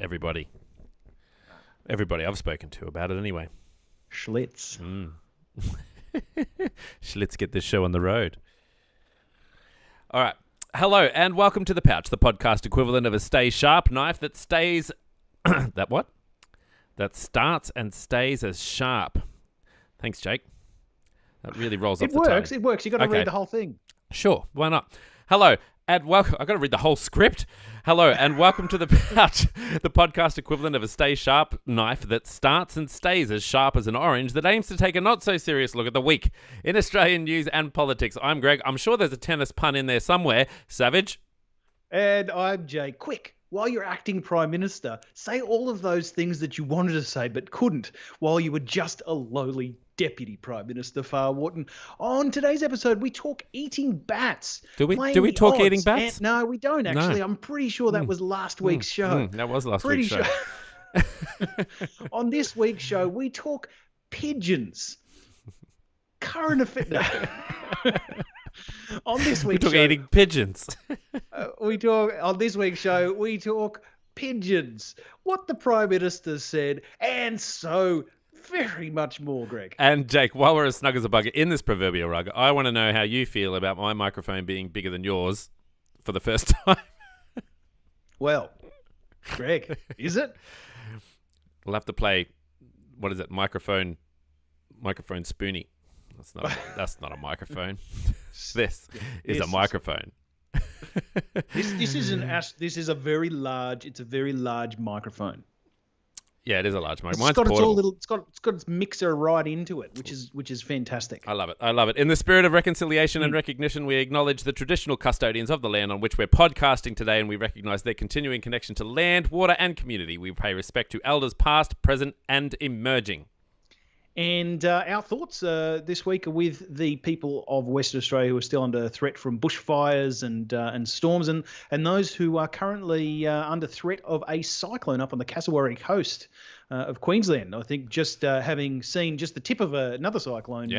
everybody. Everybody I've spoken to about it anyway. Schlitz. Let's get this show on the road. All right. Hello and welcome to The Pouch, the podcast equivalent of a stay sharp knife that stays... That what? That starts and stays as sharp. Thanks, Jake. That really rolls off the tongue. It works. You've got to read the whole thing. Sure, why not? Hello and welcome. I've got to read the whole script. Hello and welcome to The Pouch, the podcast equivalent of a stay sharp knife that starts and stays as sharp as an orange that aims to take a not so serious look at the week in Australian news and politics. I'm Greg. I'm sure there's a tennis pun in there somewhere. Savage. And I'm Jake. Quick. While you're acting Prime Minister, say all of those things that you wanted to say but couldn't while you were just a lowly Deputy Prime Minister, Far Wharton. On today's episode, we talk eating bats. Do we talk eating bats? And, no, we don't, actually. No. I'm pretty sure that was last week's show. That was last week's show. On this week's show, we talk pigeons. Current affairs. On this week's show, eating pigeons. On this week's show, we talk pigeons. What the Prime Minister said, and so very much more, Greg. And Jake, while we're as snug as a bug in this proverbial rug, I want to know how you feel about my microphone being bigger than yours for the first time. Well, Greg, is it? We'll have to play, what is it, microphone spoonie. That's not a microphone. This is a microphone. This is a very large microphone. Yeah, it is a large microphone. Mine's portable. It's got its mixer right into it, which is fantastic. I love it. In the spirit of reconciliation and recognition, we acknowledge the traditional custodians of the land on which we're podcasting today, and we recognise their continuing connection to land, water, and community. We pay respect to elders past, present, and emerging. And our thoughts this week are with the people of Western Australia who are still under threat from bushfires and storms, and those who are currently under threat of a cyclone up on the Cassowary coast of Queensland. I think just having seen just the tip of another cyclone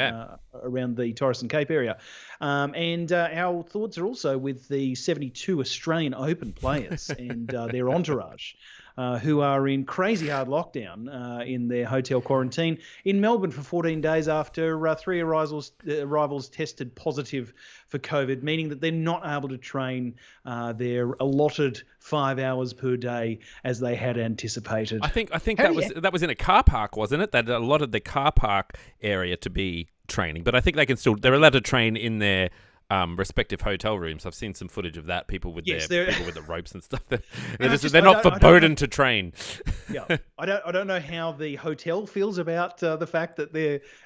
around the Torres and Cape area. And our thoughts are also with the 72 Australian Open players and their entourage. Who are in crazy hard lockdown in their hotel quarantine in Melbourne for 14 days after three arrivals tested positive for COVID, meaning that they're not able to train their allotted 5 hours per day as they had anticipated. I think that was in a car park, wasn't it? That allotted the car park area to be training, but I think they're allowed to train in their respective hotel rooms. I've seen some footage of that. People with the ropes and stuff. They're not forbidden to train. Yeah, I don't know how the hotel feels about the fact that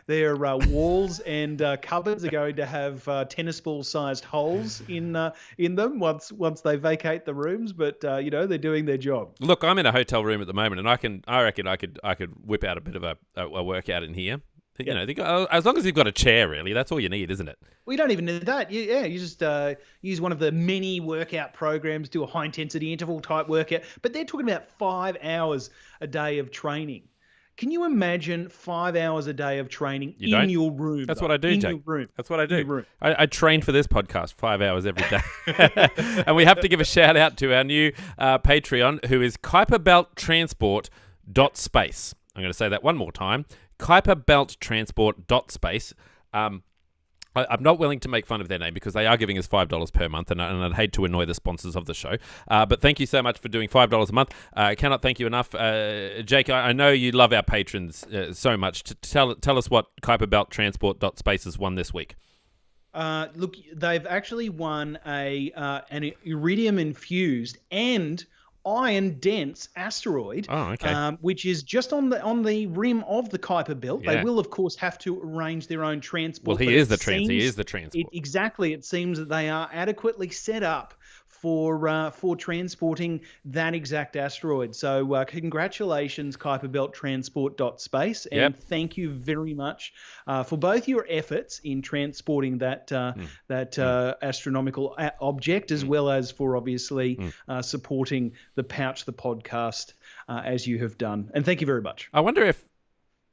their walls and cupboards are going to have tennis ball sized holes in them once they vacate the rooms. But they're doing their job. Look, I'm in a hotel room at the moment, and I reckon I could whip out a bit of a workout in here. As long as you've got a chair, really, that's all you need, isn't it? Well, you don't even need that. You just use one of the many workout programs, do a high-intensity interval type workout. But they're talking about 5 hours a day of training. Can you imagine 5 hours a day of training in your room? That's what I do, Jake. Your room. That's what I do. I train for this podcast 5 hours every day. And we have to give a shout-out to our new Patreon, who is kuiperbelttransport.space. I'm going to say that one more time. kuiperbelttransport.space. I'm not willing to make fun of their name because they are giving us $5 per month, and I'd hate to annoy the sponsors of the show. But thank you so much for doing $5 a month. I cannot thank you enough. Jake, I know you love our patrons so much. Tell us what kuiperbelttransport.space has won this week. Look, they've actually won an iridium-infused and iron-dense asteroid, which is just on the rim of the Kuiper Belt. Yeah. They will, of course, have to arrange their own transport. Well, he is the transport. Exactly. It seems that they are adequately set up for transporting that exact asteroid. So congratulations, kuiperbelttransport.space, and thank you very much for both your efforts in transporting that astronomical object, as well as for obviously supporting the Pouch, the podcast, as you have done. And thank you very much. I wonder if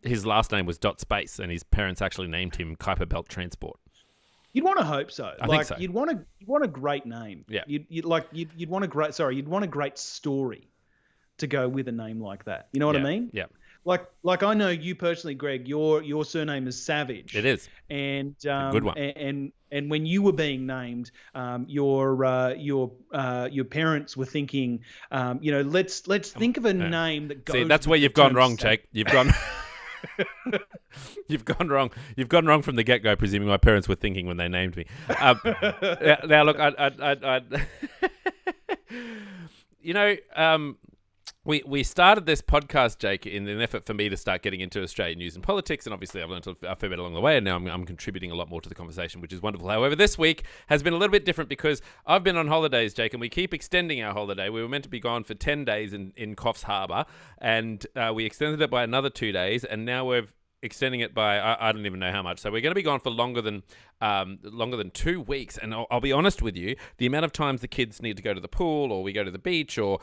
his last name was .space and his parents actually named him Kuiper Belt Transport. You'd want to hope so. I think so. You'd want a great name. Yeah. You'd want a great story. to go with a name like that. You know what I mean? Yeah. Like I know you personally, Greg. Your surname is Savage. It is. And a good one. And when you were being named, your parents were thinking, let's think of a name that goes. See, that's with where the you've gone term wrong, savage. Jake. You've gone. You've gone wrong. You've gone wrong from the get-go, presuming my parents were thinking when they named me. Now, look, we started this podcast, Jake, in an effort for me to start getting into Australian news and politics, and obviously I've learned a fair bit along the way, and now I'm contributing a lot more to the conversation, which is wonderful. However, this week has been a little bit different because I've been on holidays, Jake, and we keep extending our holiday. We were meant to be gone for 10 days in Coffs Harbour, and we extended it by another 2 days, and now we're extending it by I don't even know how much. So we're going to be gone for longer than 2 weeks. And I'll be honest with you, the amount of times the kids need to go to the pool, or we go to the beach, or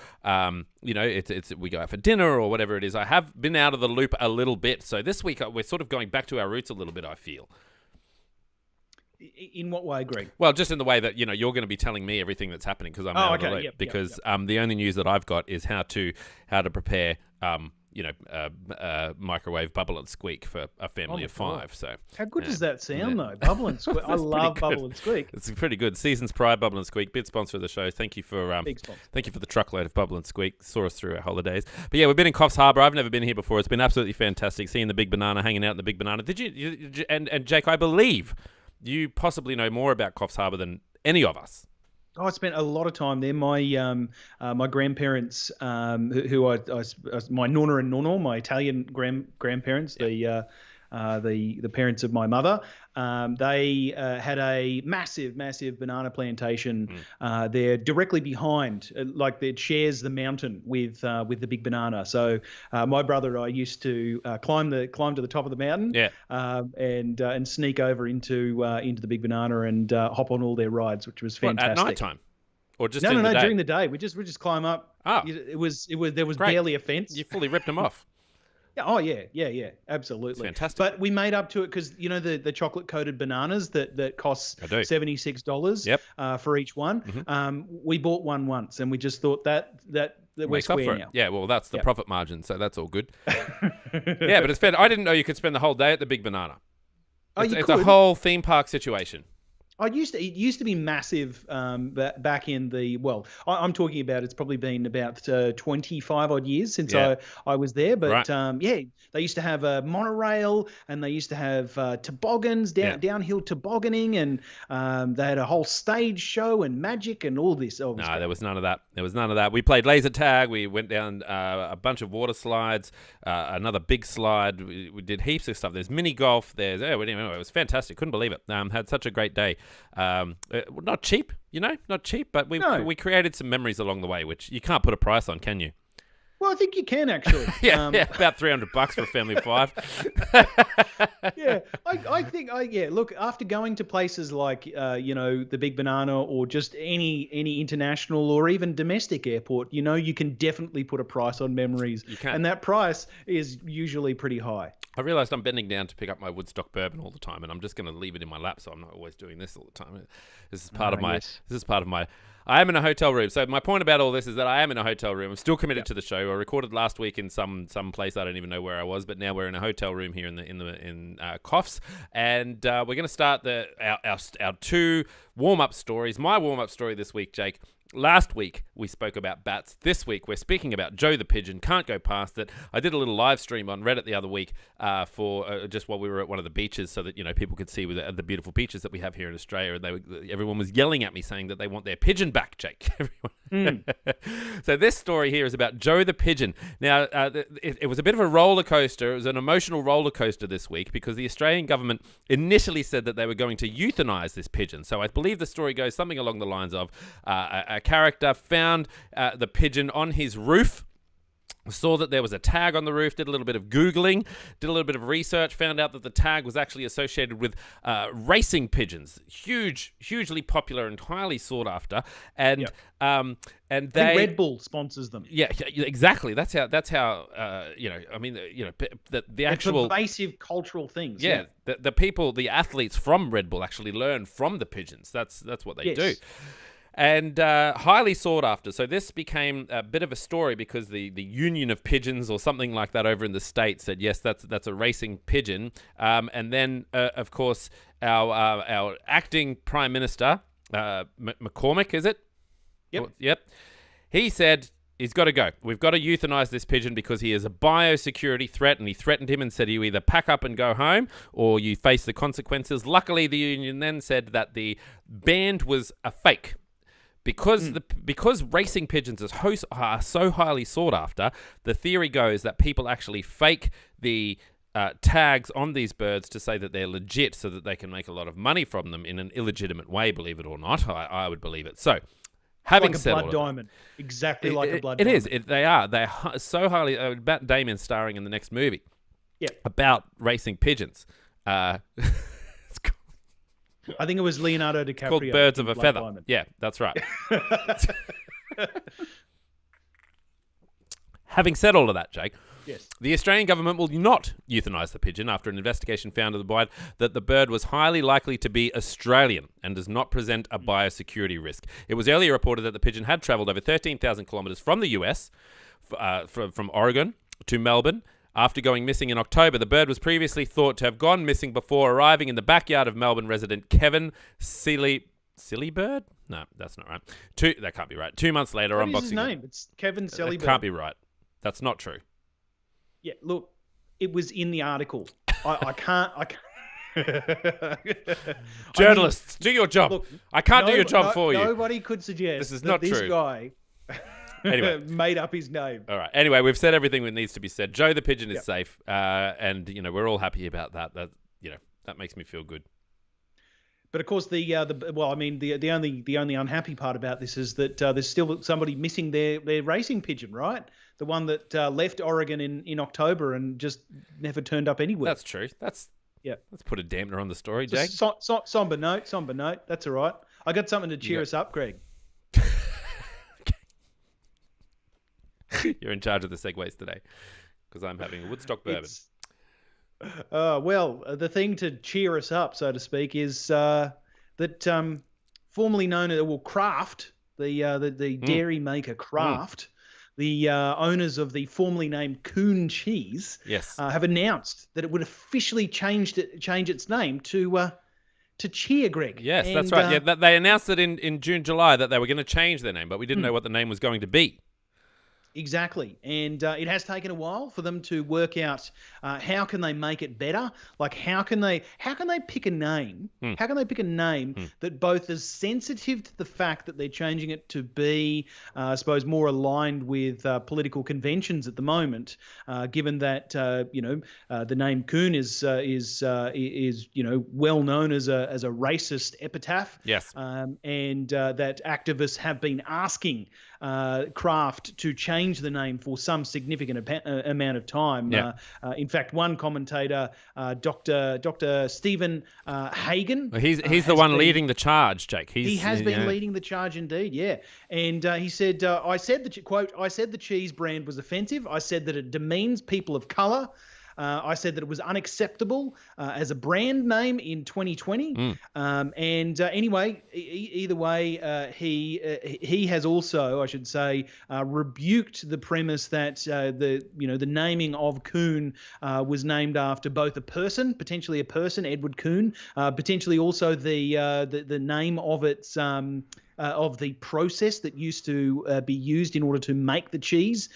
we go out for dinner, or whatever it is, I have been out of the loop a little bit. So this week we're sort of going back to our roots a little bit, I feel. In what way, Greg? Well, just in the way that you're going to be telling me everything that's happening because I'm out of the loop. Yep, because the only news that I've got is how to prepare microwave bubble and squeak for a family of 5. So how good does that sound, though? Bubble and squeak. I love bubble and squeak. It's pretty good. Seasons Pride, Bubble and Squeak, big sponsor of the show. Thank you for the truckload of Bubble and Squeak. Saw us through our holidays. But yeah, we've been in Coffs Harbour. I've never been here before. It's been absolutely fantastic seeing the Big Banana, hanging out in the Big Banana. Did you and Jake, I believe you possibly know more about Coffs Harbour than any of us. I spent a lot of time there. My my grandparents, my nonna and nonno, my Italian grandparents, the parents of my mother, they had a massive banana plantation there, directly behind, like it shares the mountain with the Big Banana. So my brother and I used to climb to the top of the mountain, and sneak over into the Big Banana and hop on all their rides, which was fantastic. At night time, or just no, day? During the day. We just climb up. Oh, there was great. barely a fence. You fully ripped them off. Oh yeah, absolutely. It's fantastic. But we made up to it because the chocolate coated bananas that cost $76 for each one. Mm-hmm. We bought one once, and we just thought that we're square now. Yeah, well, that's the profit margin, so that's all good. Yeah, but it's fair. I didn't know you could spend the whole day at the Big Banana. It's a whole theme park situation. It used to be massive back in the, I'm talking about, it's probably been about 25 odd years since I was there. But they used to have a monorail, and they used to have toboggans, downhill tobogganing, and they had a whole stage show and magic and all this. No, there was none of that. We played laser tag. We went down a bunch of water slides, another big slide. We did heaps of stuff. There's mini golf. It was fantastic. Couldn't believe it. Had such a great day. Not cheap, but we created some memories along the way, which you can't put a price on, can you? Well, I think you can actually. About $300 for a family of 5. I think. Look, after going to places like the Big Banana, or just any international or even domestic airport, you can definitely put a price on memories. You can, and that price is usually pretty high. I realised I'm bending down to pick up my Woodstock bourbon all the time, and I'm just going to leave it in my lap, so I'm not always doing this all the time. This is part of my. Yes. This is part of my. I am in a hotel room. So my point about all this is that I am in a hotel room. I'm still committed to the show. I recorded last week in some place I don't even know where I was, but now we're in a hotel room here in Coffs, and we're going to start our 2 warm-up stories. My warm-up story this week, Jake. Last week, we spoke about bats. This week, we're speaking about Joe the Pigeon. Can't go past it. I did a little live stream on Reddit the other week for just while we were at one of the beaches, so that people could see the beautiful beaches that we have here in Australia. And everyone was yelling at me saying that they want their pigeon back, Jake. So this story here is about Joe the Pigeon. Now, it was a bit of a roller coaster. It was an emotional roller coaster this week because the Australian government initially said that they were going to euthanize this pigeon. So I believe the story goes something along the lines of a character found the pigeon on his roof, saw that there was a tag on the roof, did a little bit of Googling, did a little bit of research, found out that the tag was actually associated with racing pigeons, hugely popular and highly sought after, and Red Bull sponsors them. Yeah, exactly. That's how. The actual pervasive cultural things. Yeah, the people, the athletes from Red Bull actually learn from the pigeons. That's what they do. and highly sought after. So this became a bit of a story because the Union of Pigeons or something like that over in the States said, yes, that's a racing pigeon. And then, of course, our acting Prime Minister, McCormick, is it? Yep. He said he's got to go. We've got to euthanize this pigeon because he is a biosecurity threat, and he threatened him and said you either pack up and go home or you face the consequences. Luckily, the union then said that the band was a fake. Because racing pigeons are so highly sought after, the theory goes that people actually fake the tags on these birds to say that they're legit so that they can make a lot of money from them in an illegitimate way, believe it or not. I would believe it. So, having said like a blood diamond. Exactly like a blood diamond. It is. They are. They're so highly... Matt Damon starring in the next movie. Yep. About racing pigeons. I think it was Leonardo DiCaprio. It's called Birds of a Feather. Diamond. Yeah, that's right. Having said all of that, Jake, yes, the Australian government will not euthanise the pigeon after an investigation found that the bird was highly likely to be Australian and does not present a biosecurity risk. It was earlier reported that the pigeon had travelled over 13,000 kilometres from the US, from Oregon to Melbourne. After going missing in October, the bird was previously thought to have gone missing before arriving in the backyard of Melbourne resident Kevin Silibird? No, that's not right. That can't be right. 2 months later, what unboxing. What is his name? It's Kevin Silibird. That can't be right. That's not true. Yeah, look, it was in the article. I can't. Journalists, do your job. Look, I can't do your job for you. Nobody could suggest this is not this true. Guy anyway, made up his name. All right. Anyway, we've said everything that needs to be said. Joe the pigeon is safe, and we're all happy about that. That makes me feel good. But of course, the only unhappy part about this is that there's still somebody missing their racing pigeon, right? The one that left Oregon in October and just never turned up anywhere. That's true. Let's put a dampener on the story, Jake. Somber note. That's all right. I got something to cheer us up, Greg. You're in charge of the segues today because I'm having a Woodstock bourbon. The thing to cheer us up, so to speak, is that formerly known as Kraft, the dairy maker Kraft, the owners of the formerly named Coon cheese, have announced that it would officially change its name to Cheer, Greg. Yes, that's right. They announced it in June, July that they were going to change their name, but we didn't know what the name was going to be. Exactly, and it has taken a while for them to work out how can they make it better. Like how can they pick a name? How can they pick a name that both is sensitive to the fact that they're changing it to be, I suppose, more aligned with political conventions at the moment, given that the name Coon is well known as a racist epitaph. Yes, and that activists have been asking Kraft to change the name for some significant amount of time. Yeah. In fact, one commentator, Dr. Stephen Hagen, he's the one leading the charge, Jake. He has been leading the charge indeed, yeah. And he said, "I said the cheese brand was offensive. I said that it demeans people of color. I said that it was unacceptable as a brand name in 2020. Anyway, either way, he has also, I should say, rebuked the premise that the naming of Coon was named after both a person, potentially a person, Edward Coon, potentially also the name of its of the process that used to be used in order to make the cheese,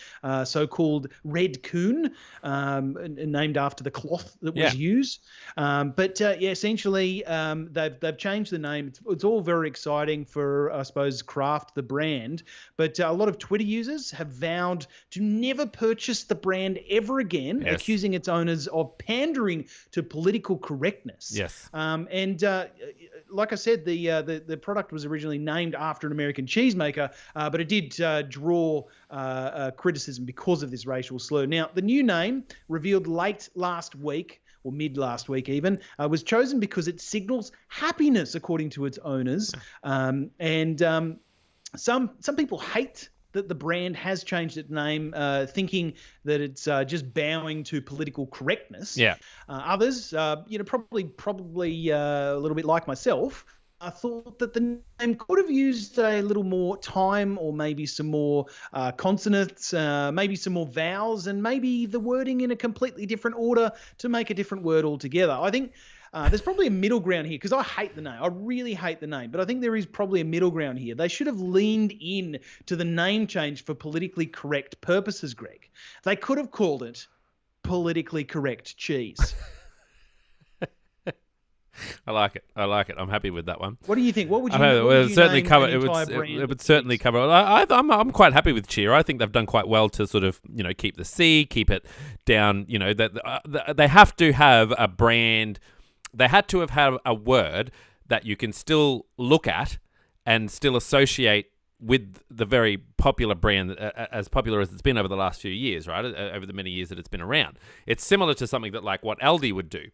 so-called red coon, named after the cloth that was used. Essentially, they've changed the name. It's all very exciting for, I suppose, Kraft, the brand. But a lot of Twitter users have vowed to never purchase the brand ever again, accusing its owners of pandering to political correctness. Yes. Like I said, the product was originally named after an American cheesemaker, but it did draw criticism because of this racial slur. Now, the new name, revealed late last week, or mid last week even, was chosen because it signals happiness, according to its owners. Some people hate that the brand has changed its name, thinking that it's just bowing to political correctness. Yeah. Others, probably a little bit like myself, I thought that the name could have used a little more time, or maybe some more consonants, maybe some more vowels, and maybe the wording in a completely different order to make a different word altogether. I think there's probably a middle ground here, because I hate the name. I really hate the name, but I think there is probably a middle ground here. They should have leaned in to the name change for politically correct purposes, Greg. They could have called it politically correct cheese. I like it. I'm happy with that one. What do you think? What would you? It would certainly cover. It would certainly cover. I'm quite happy with Cheer. I think they've done quite well to sort of keep the C, keep it down. That they have to have a brand. They had to have had a word that you can still look at and still associate with the very popular brand, as popular as it's been over the last few years, right? Over the many years that it's been around. It's similar to something that like what Aldi would do.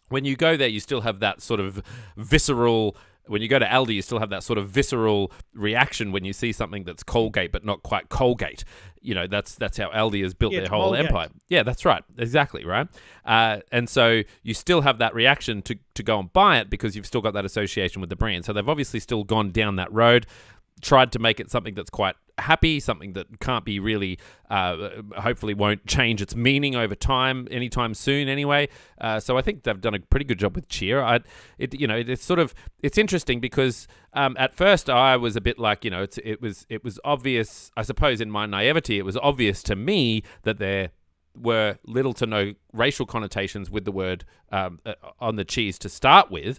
When you go there, you still have that sort of visceral. When you go to Aldi, you still have that sort of visceral reaction when you see something that's Colgate but not quite Colgate. That's how Aldi has built their whole empire. Yeah, that's right. Exactly, right? And so you still have that reaction to go and buy it because you've still got that association with the brand. So they've obviously still gone down that road, tried to make it something that's quite happy, something that can't be really, hopefully won't change its meaning over time, anytime soon anyway. So I think they've done a pretty good job with Cheer. It's interesting because at first I was a bit like, it was obvious, I suppose in my naivety, it was obvious to me that there were little to no racial connotations with the word on the cheese to start with.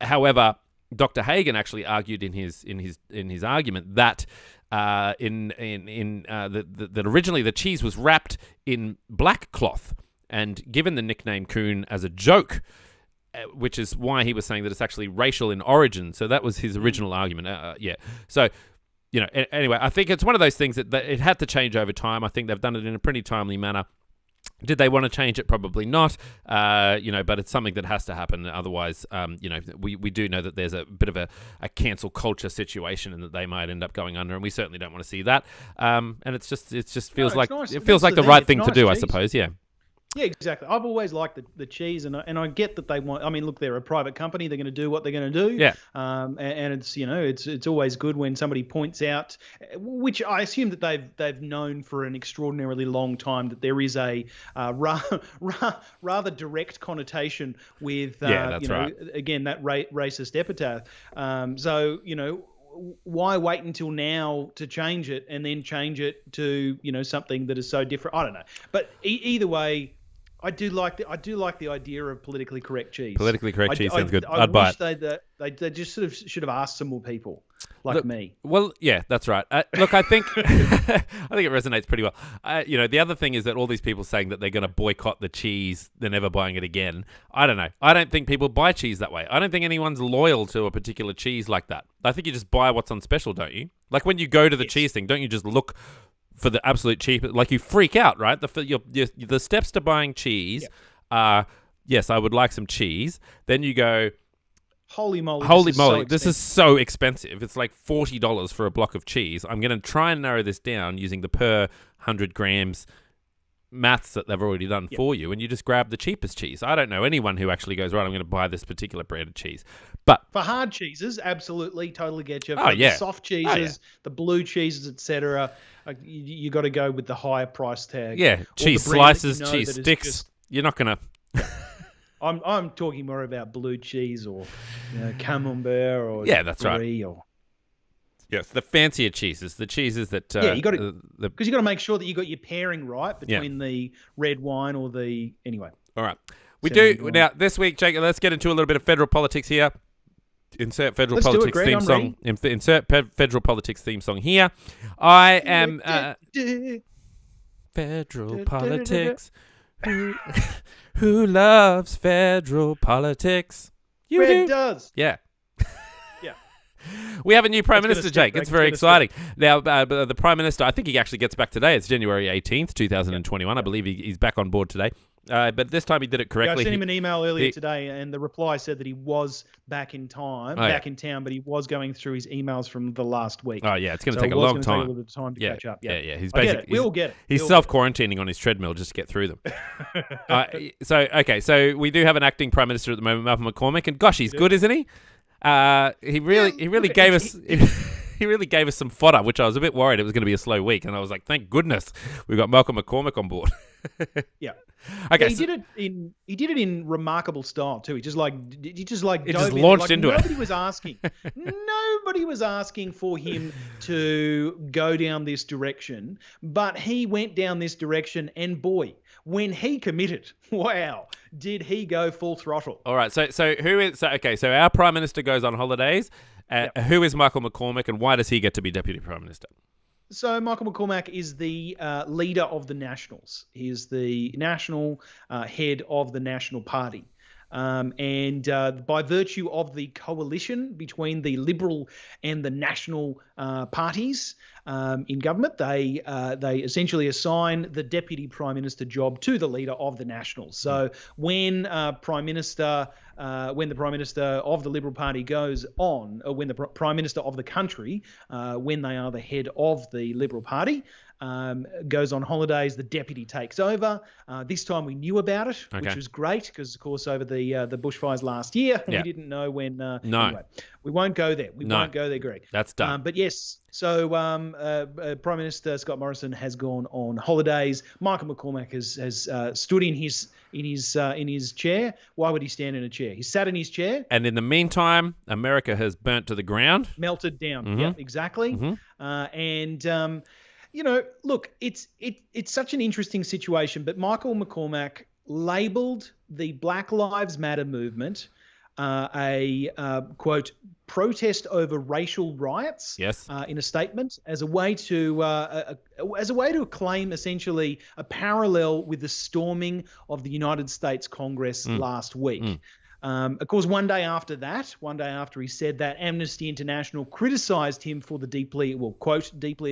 However, Dr. Hagen actually argued in his argument that that originally the cheese was wrapped in black cloth and given the nickname coon as a joke, which is why he was saying that it's actually racial in origin. So that was his original argument. So anyway, I think it's one of those things that it had to change over time. I think they've done it in a pretty timely manner. Did they want to change it? Probably not. But it's something that has to happen. Otherwise, we do know that there's a bit of a cancel culture situation and that they might end up going under, and we certainly don't want to see that. And it just feels like nice. It feels like the right thing to do, I suppose. Yeah. Yeah, exactly. I've always liked the cheese, and I get that they want. I mean, look, they're a private company; they're going to do what they're going to do. Yeah. And it's it's always good when somebody points out, which I assume that they've known for an extraordinarily long time, that there is a rather direct connotation with right. Again, that racist epithet. Why wait until now to change it and then change it to something that is so different? I don't know, but either way. I do like the idea of politically correct cheese. Politically correct cheese sounds good. I'd buy it. They just sort of should have asked some more people like me. Well, yeah, that's right. Look, I think I think it resonates pretty well. The other thing is that all these people saying that they're going to boycott the cheese, they're never buying it again. I don't know. I don't think people buy cheese that way. I don't think anyone's loyal to a particular cheese like that. I think you just buy what's on special, don't you? Like when you go to the cheese thing, don't you just look for the absolute cheapest? Like you freak out, right? The steps to buying cheese are, yes, I would like some cheese. Then you go, holy moly, this is so expensive. It's like $40 for a block of cheese. I'm going to try and narrow this down using the per 100 grams maths that they've already done for you, and you just grab the cheapest cheese. I don't know anyone who actually goes, right, I'm going to buy this particular brand of cheese. But for hard cheeses, absolutely, totally get you. For the soft cheeses, the blue cheeses, etc., you got to go with the higher price tag. Yeah, cheese slices, cheese sticks. You're not going to... I'm talking more about blue cheese or camembert or that's brie right. Yes, the fancier cheeses, the cheeses that you got to because you got to make sure that you got your pairing right between the red wine or the anyway. All right, we do now this week, Jake. Let's get into a little bit of federal politics here. Insert federal politics theme song. Insert federal politics theme song here. I am federal politics. Who loves federal politics? Red does. Yeah. We have a new Prime Minister, Jake. It's very exciting. Now, the Prime Minister, I think he actually gets back today. It's January 18th, 2021. I believe he's back on board today. But this time he did it correctly. I sent him an email earlier today, and the reply said that he was back in town, but he was going through his emails from the last week. Oh, yeah. It's going to take a long time. Take a little bit of time to catch up. Yeah. We all get it. He's self-quarantining on his treadmill just to get through them. So we do have an acting Prime Minister at the moment, Malcolm McCormick, and gosh, he's good, isn't he? He really gave us. He really gave us some fodder, which I was a bit worried it was going to be a slow week, and I was like, "Thank goodness we've got Malcolm McCormack on board." Yeah. Okay. Yeah, he did it in remarkable style too. He just dove launched into it. Nobody was asking for him to go down this direction, but he went down this direction, and boy, when he committed, wow, did he go full throttle. All right. So who is so our Prime Minister goes on holidays. Who is Michael McCormack, and why does he get to be Deputy Prime Minister? So Michael McCormack is the leader of the Nationals. He is the national head of the National Party. And by virtue of the coalition between the Liberal and the National parties in government, they essentially assign the Deputy Prime Minister job to the leader of the Nationals. So when the Prime Minister of the Liberal Party goes on, or when the Prime Minister of the country, when they are the head of the Liberal Party, goes on holidays, the deputy takes over. This time we knew about it, which was great because, of course, over the bushfires last year, we didn't know when. No. Anyway, we won't go there. We won't go there, Greg. That's done. But yes, so Prime Minister Scott Morrison has gone on holidays. Michael McCormack has stood in his chair. Why would he stand in a chair? He sat in his chair. And in the meantime, America has burnt to the ground. Melted down. Mm-hmm. Yep, exactly. Mm-hmm. Look, it's such an interesting situation, but Michael McCormack labelled the Black Lives Matter movement a quote protest over racial riots. Yes. In a statement as a way to claim essentially a parallel with the storming of the United States Congress last week. Of course, one day after he said that, Amnesty International criticised him for the deeply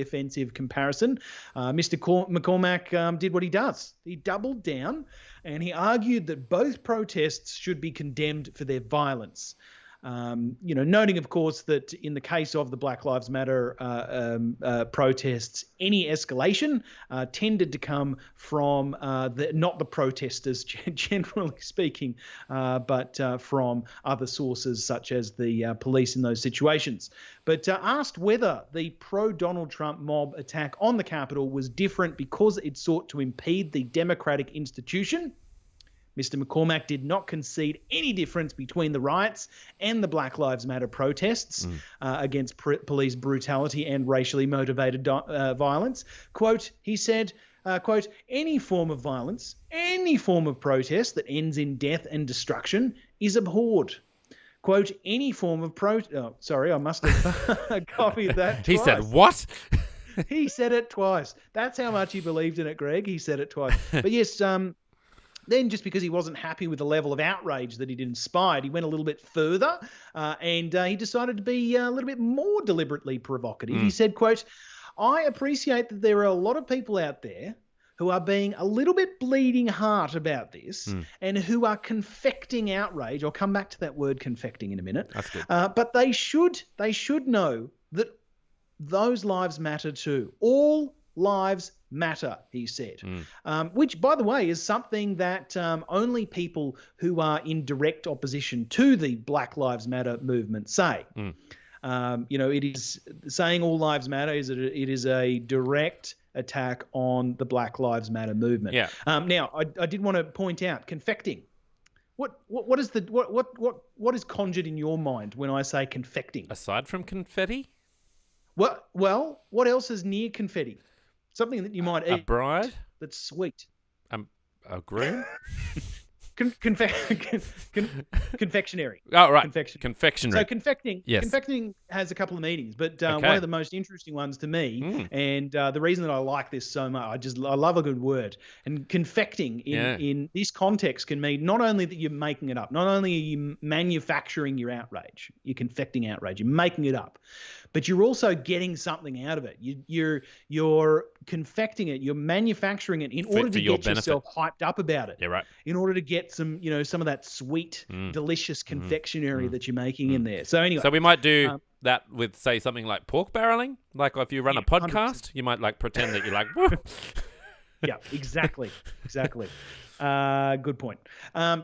offensive comparison. Mr. McCormack did what he does. He doubled down and he argued that both protests should be condemned for their violence. Noting, of course, that in the case of the Black Lives Matter protests, any escalation tended to come from not the protesters, generally speaking, but from other sources such as the police in those situations. But asked whether the pro-Donald Trump mob attack on the Capitol was different because it sought to impede the democratic institution, Mr. McCormack did not concede any difference between the riots and the Black Lives Matter protests against police brutality and racially motivated violence. Quote, he said, quote, any form of violence, any form of protest that ends in death and destruction is abhorred. Quote, any form of sorry, I must have copied that twice. He said what? He said it twice. That's how much he believed in it, Greg. He said it twice. But yes, then just because he wasn't happy with the level of outrage that he'd inspired, he went a little bit further and he decided to be a little bit more deliberately provocative. He said, quote, I appreciate that there are a lot of people out there who are being a little bit bleeding heart about this and who are confecting outrage. I'll come back to that word confecting in a minute. That's good. But they should know that those lives matter too. All lives matter, he said, which, by the way, is something that only people who are in direct opposition to the Black Lives Matter movement say. It is saying all lives matter. It is a direct attack on the Black Lives Matter movement. Yeah. Now, I did want to point out confecting. What is conjured in your mind when I say confecting? Aside from confetti? Well, what else is near confetti? Something that you might eat. A bride? That's sweet. A groom? Confectionery. Oh, right. Confectionery. So confecting. Yes. Confecting has a couple of meanings, but one of the most interesting ones to me, and the reason that I like this so much, I love a good word. And confecting in this context can mean not only that you're making it up, not only are you manufacturing your outrage, you're confecting outrage, you're making it up, but you're also getting something out of it. You're confecting it, you're manufacturing it in order to get yourself hyped up about it. Yeah, right. In order to get some of that sweet, delicious confectionery that you're making in there. So anyway. So we might do that with, say, something like pork barreling. Like if you run a podcast, 100%. you might like pretend that you're like, woo. Yeah, exactly. Good point. Now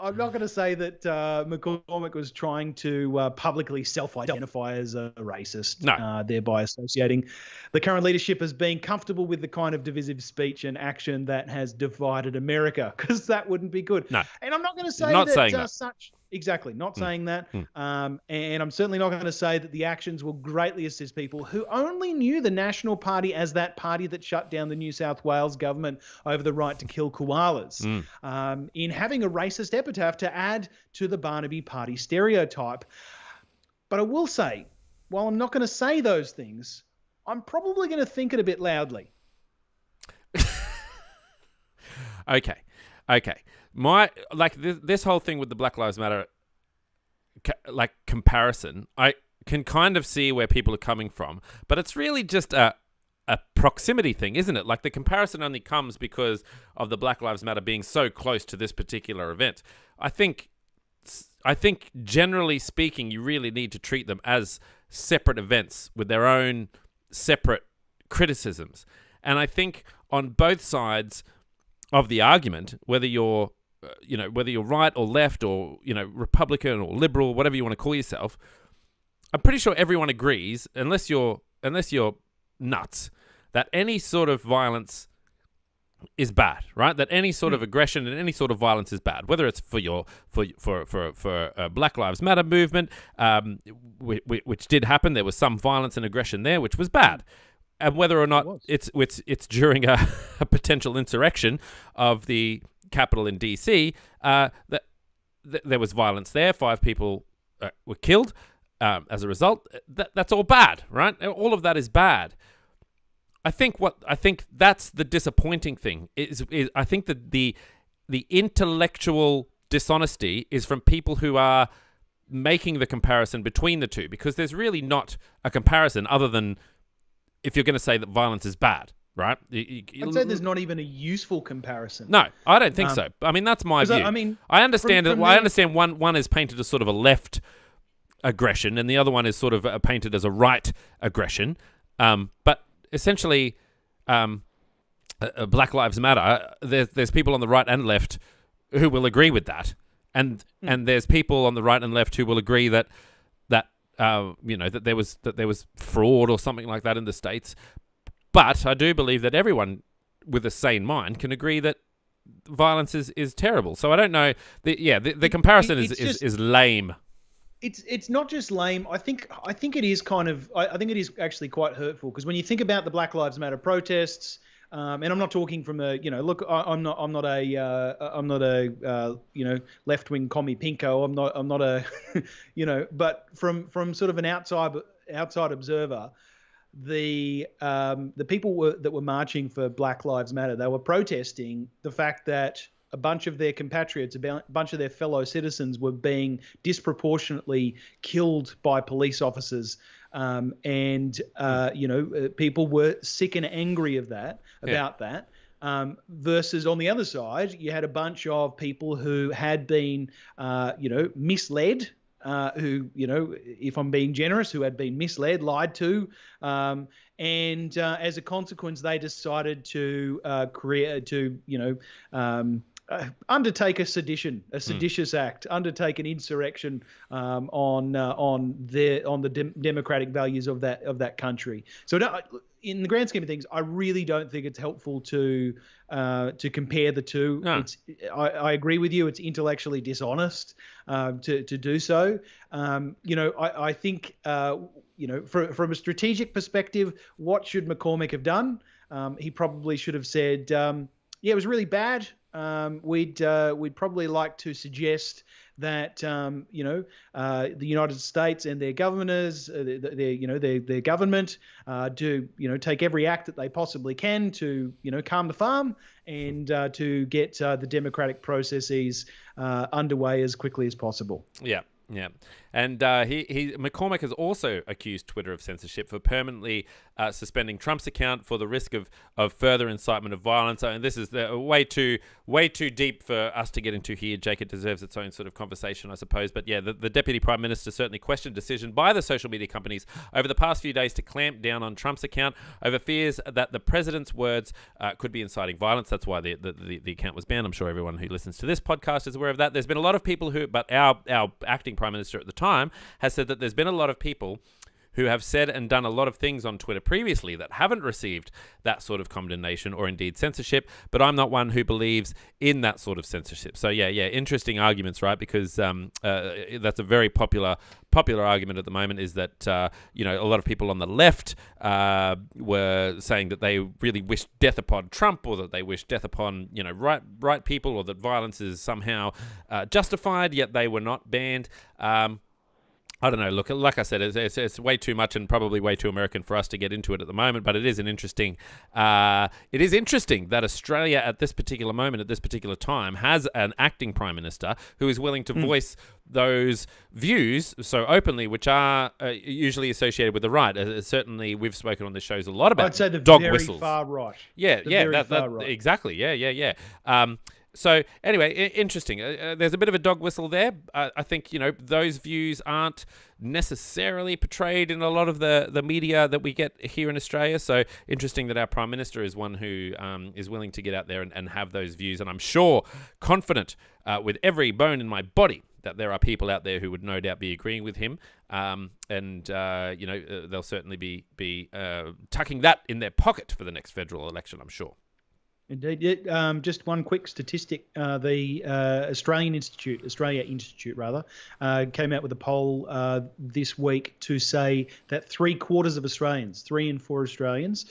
I'm not going to say that McCormick was trying to publicly self-identify as a racist, No. thereby associating the current leadership as being comfortable with the kind of divisive speech and action that has divided America, because that wouldn't be good. No. And I'm not going to say Not that, saying that. Exactly, not saying that. And I'm certainly not going to say that the actions will greatly assist people who only knew the National Party as that party that shut down the New South Wales government over the right to kill koalas, in having a racist epitaph to add to the Barnaby Party stereotype. But I will say, while I'm not going to say those things, I'm probably going to think it a bit loudly. Okay. This whole thing with the Black Lives Matter comparison, I can kind of see where people are coming from, but it's really just a proximity thing, isn't it? Like, the comparison only comes because of the Black Lives Matter being so close to this particular event. I think generally speaking, you really need to treat them as separate events with their own separate criticisms. And I think on both sides of the argument, whether you're right or left, or, Republican or liberal, whatever you want to call yourself, I'm pretty sure everyone agrees, unless you're nuts, that any sort of violence is bad, right? That any sort of aggression and any sort of violence is bad, whether it's for Black Lives Matter movement, which did happen. There was some violence and aggression there, which was bad. And whether or not it's during a potential insurrection of the Capitol in DC, that there was violence there. 5 people were killed as a result. That's all bad, right? All of that is bad. I think that's the disappointing thing. Is I think that the intellectual dishonesty is from people who are making the comparison between the two, because there's really not a comparison other than if you're going to say that violence is bad, right? I'd say there's not even a useful comparison. No, I don't think so. I mean, that's my view. I understand I understand one is painted as sort of a left aggression, and the other one is sort of painted as a right aggression. But essentially, Black Lives Matter. There's people on the right and left who will agree with that, and there's people on the right and left who will agree that there was fraud or something like that in the States. But I do believe that everyone with a sane mind can agree that violence is terrible. So I don't know. The comparison is lame. It's not just lame. I think it is kind of. I think it is actually quite hurtful, because when you think about the Black Lives Matter protests, and I'm not talking from a look. I'm not a left-wing commie pinko. I'm not a but from sort of an outside observer, the people that were marching for Black Lives Matter, they were protesting the fact that a bunch of their compatriots, a bunch of their fellow citizens were being disproportionately killed by police officers. People were sick and angry about that. Versus on the other side, you had a bunch of people who had been, misled, who, if I'm being generous, who had been misled, lied to, and as a consequence, they decided to undertake a seditious act, undertake an insurrection on the democratic values of that country. So in the grand scheme of things, I really don't think it's helpful to compare the two. No. I agree with you. It's intellectually dishonest to do so. I think from a strategic perspective, what should McCormick have done? He probably should have said, it was really bad. We'd probably like to suggest that the United States and their governors, their government, do take every act that they possibly can to calm the farm and to get the democratic processes underway as quickly as possible. Yeah. And McCormack has also accused Twitter of censorship for permanently suspending Trump's account for the risk of further incitement of violence. And this is way too deep for us to get into here, Jake. It deserves its own sort of conversation, I suppose. But yeah, the Deputy Prime Minister certainly questioned decision by the social media companies over the past few days to clamp down on Trump's account over fears that the president's words could be inciting violence. That's why the account was banned. I'm sure everyone who listens to this podcast is aware of that. There's been a lot of people but our acting Prime Minister at the time has said that there's been a lot of people who have said and done a lot of things on Twitter previously that haven't received that sort of condemnation or indeed censorship, but I'm not one who believes in that sort of censorship. So yeah, interesting arguments, right? Because that's a very popular argument at the moment, is that a lot of people on the left were saying that they really wish death upon Trump, or that they wish death upon right people, or that violence is somehow justified, yet they were not banned. I don't know. Look, like I said, it's way too much and probably way too American for us to get into it at the moment. But it is interesting that Australia at this particular moment, at this particular time, has an acting Prime Minister who is willing to voice those views so openly, which are usually associated with the right. Certainly, we've spoken on this shows a lot about I'd say the dog very whistles. Far right. Right. Exactly. Yeah. So anyway, interesting. There's a bit of a dog whistle there. I think, those views aren't necessarily portrayed in a lot of the media that we get here in Australia. So interesting that our Prime Minister is one who is willing to get out there and have those views. And I'm sure, confident with every bone in my body, that there are people out there who would no doubt be agreeing with him. They'll certainly be tucking that in their pocket for the next federal election, I'm sure. Indeed. Just one quick statistic. The Australia Institute came out with a poll this week to say that 3/4 of Australians, 3 in 4 Australians,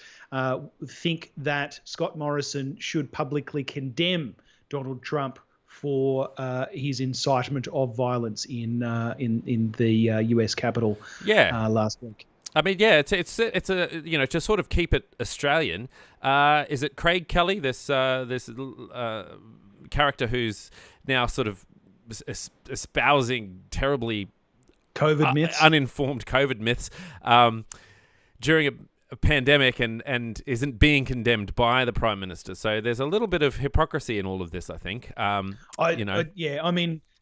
think that Scott Morrison should publicly condemn Donald Trump for his incitement of violence in the US Capitol last week. I mean, yeah, it's a to sort of keep it Australian. Is it Craig Kelly, this character who's now sort of espousing terribly COVID myths, uninformed COVID myths during a pandemic, and isn't being condemned by the Prime Minister? So there's a little bit of hypocrisy in all of this, I think.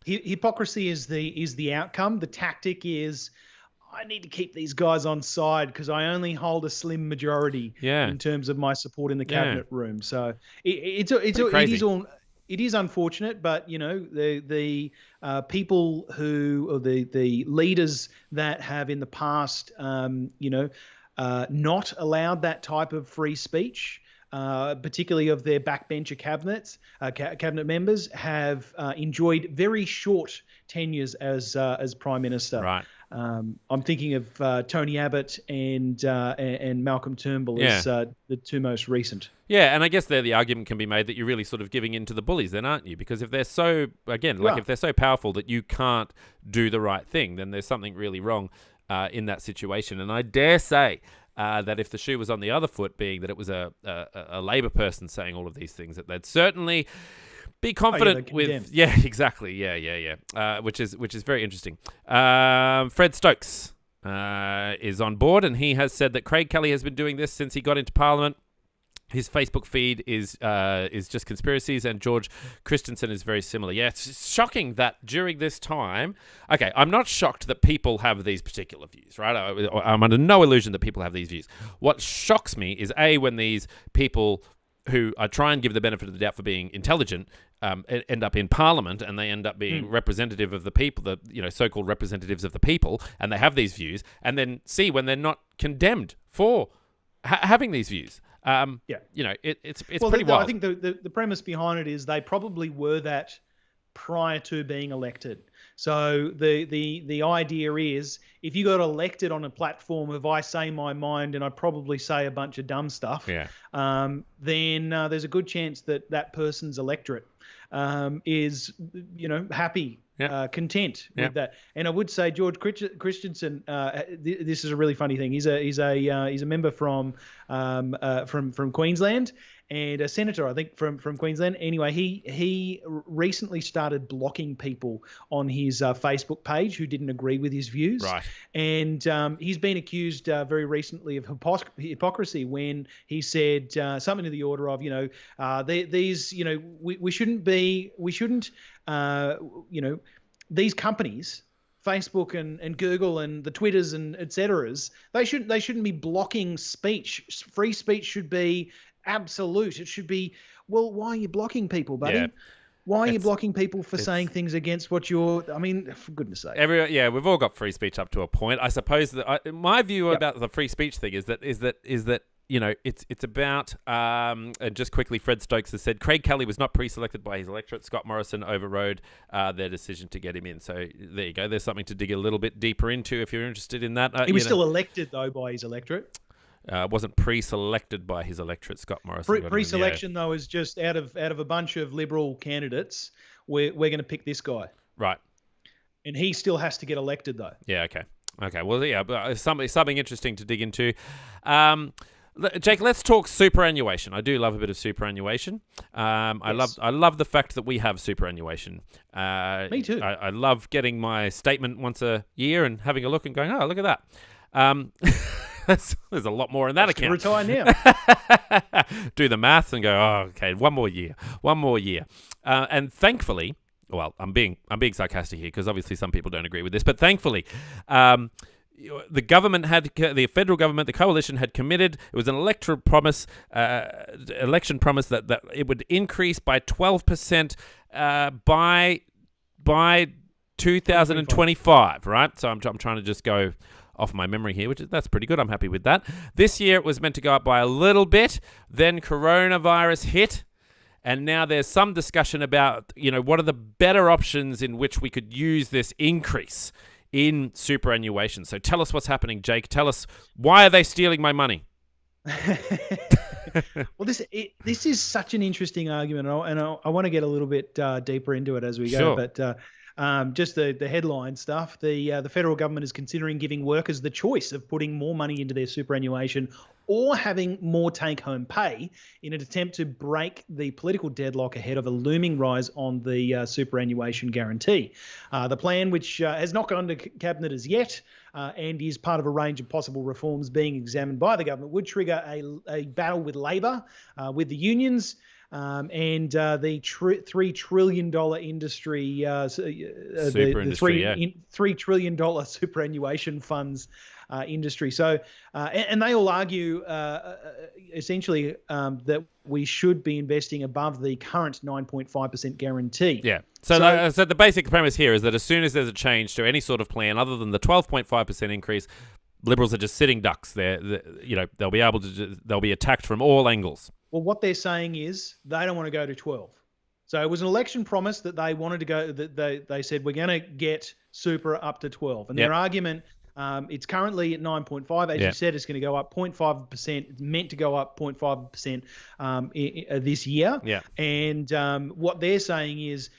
Hypocrisy is the outcome. The tactic is, I need to keep these guys on side because I only hold a slim majority in terms of my support in the cabinet room. So it is unfortunate, but the people who, or the leaders that have in the past not allowed that type of free speech, particularly of their backbencher cabinet members, have enjoyed very short tenures as Prime Minister. Right. I'm thinking of Tony Abbott and Malcolm Turnbull as the two most recent. Yeah, and I guess there the argument can be made that you're really sort of giving in to the bullies then, aren't you? Because if they're so, if they're so powerful that you can't do the right thing, then there's something really wrong in that situation. And I dare say that if the shoe was on the other foot, being that it was a Labor person saying all of these things, that they'd certainly be confident with. Yeah, exactly. Yeah. Which is very interesting. Fred Stokes is on board, and he has said that Craig Kelly has been doing this since he got into Parliament. His Facebook feed is just conspiracies, and George Christensen is very similar. Yeah, it's shocking that during this time. Okay, I'm not shocked that people have these particular views, right? I'm under no illusion that people have these views. What shocks me is when these people who I try and give the benefit of the doubt for being intelligent end up in Parliament, and they end up being representative of the people, the so-called representatives of the people, and they have these views, and then see when they're not condemned for having these views. It's pretty wild. I think the premise behind it is they probably were that prior to being elected. So the idea is, if you got elected on a platform of I say my mind and I probably say a bunch of dumb stuff, then there's a good chance that person's electorate is happy, content with that. And I would say George Christensen. This is a really funny thing. He's a member from Queensland, and a senator, I think, from Queensland. Anyway, he recently started blocking people on his Facebook page who didn't agree with his views. Right. And he's been accused very recently of hypocrisy when he said something to the order of, these, we shouldn't, these companies, Facebook and Google and the Twitters and et ceteras, they shouldn't be blocking speech. Free speech should be absolute. It should be, well, why are you blocking people, buddy? Yeah. Why are you blocking people for saying things against what I mean, for goodness sake. We've all got free speech up to a point. I suppose that my view about the free speech thing is that it's about and just quickly, Fred Stokes has said Craig Kelly was not pre-selected by his electorate. Scott Morrison overrode their decision to get him in. So there you go. There's something to dig a little bit deeper into if you're interested in that. He was still elected though by his electorate. Wasn't pre-selected by his electorate. Scott Morrison. Pre-selection though is just out of a bunch of Liberal candidates. We're going to pick this guy. Right. And he still has to get elected though. Yeah. Okay. Well, yeah, but something interesting to dig into. Jake, let's talk superannuation. I do love a bit of superannuation. Yes. I love the fact that we have superannuation. Me too. I love getting my statement once a year and having a look and going, oh, look at that. There's a lot more in that account. Retire now. Do the maths and go, oh, okay, one more year. And thankfully, well, I'm being sarcastic here because obviously some people don't agree with this, but thankfully, the federal government, the coalition had committed. It was an election promise that it would increase by 12% by 2025. Right? So I'm trying to just go off my memory here, that's pretty good. I'm happy with that. This year it was meant to go up by a little bit. Then coronavirus hit. And now there's some discussion about, what are the better options in which we could use this increase in superannuation. So tell us what's happening, Jake. Tell us, why are they stealing my money? Well, this is such an interesting argument, and I want to get a little bit deeper into it as we go. Sure. But just the headline stuff, the federal government is considering giving workers the choice of putting more money into their superannuation or having more take-home pay in an attempt to break the political deadlock ahead of a looming rise on the superannuation guarantee. The plan, which has not gone to cabinet as yet and is part of a range of possible reforms being examined by the government, would trigger a battle with Labor, with the unions, and the $3 trillion industry, $3 trillion superannuation funds industry. So, and they all argue essentially that we should be investing above the current 9.5% guarantee. Yeah. So the basic premise here is that as soon as there's a change to any sort of plan other than the 12.5% increase, Liberals are just sitting ducks. They'll be attacked from all angles. Well, what they're saying is they don't want to go to 12. So it was an election promise that they wanted to go. That they said we're going to get super up to 12, and their argument. It's currently at 9.5. As you said, it's going to go up 0.5%. It's meant to go up 0.5% this year. Yeah. And what they're saying is,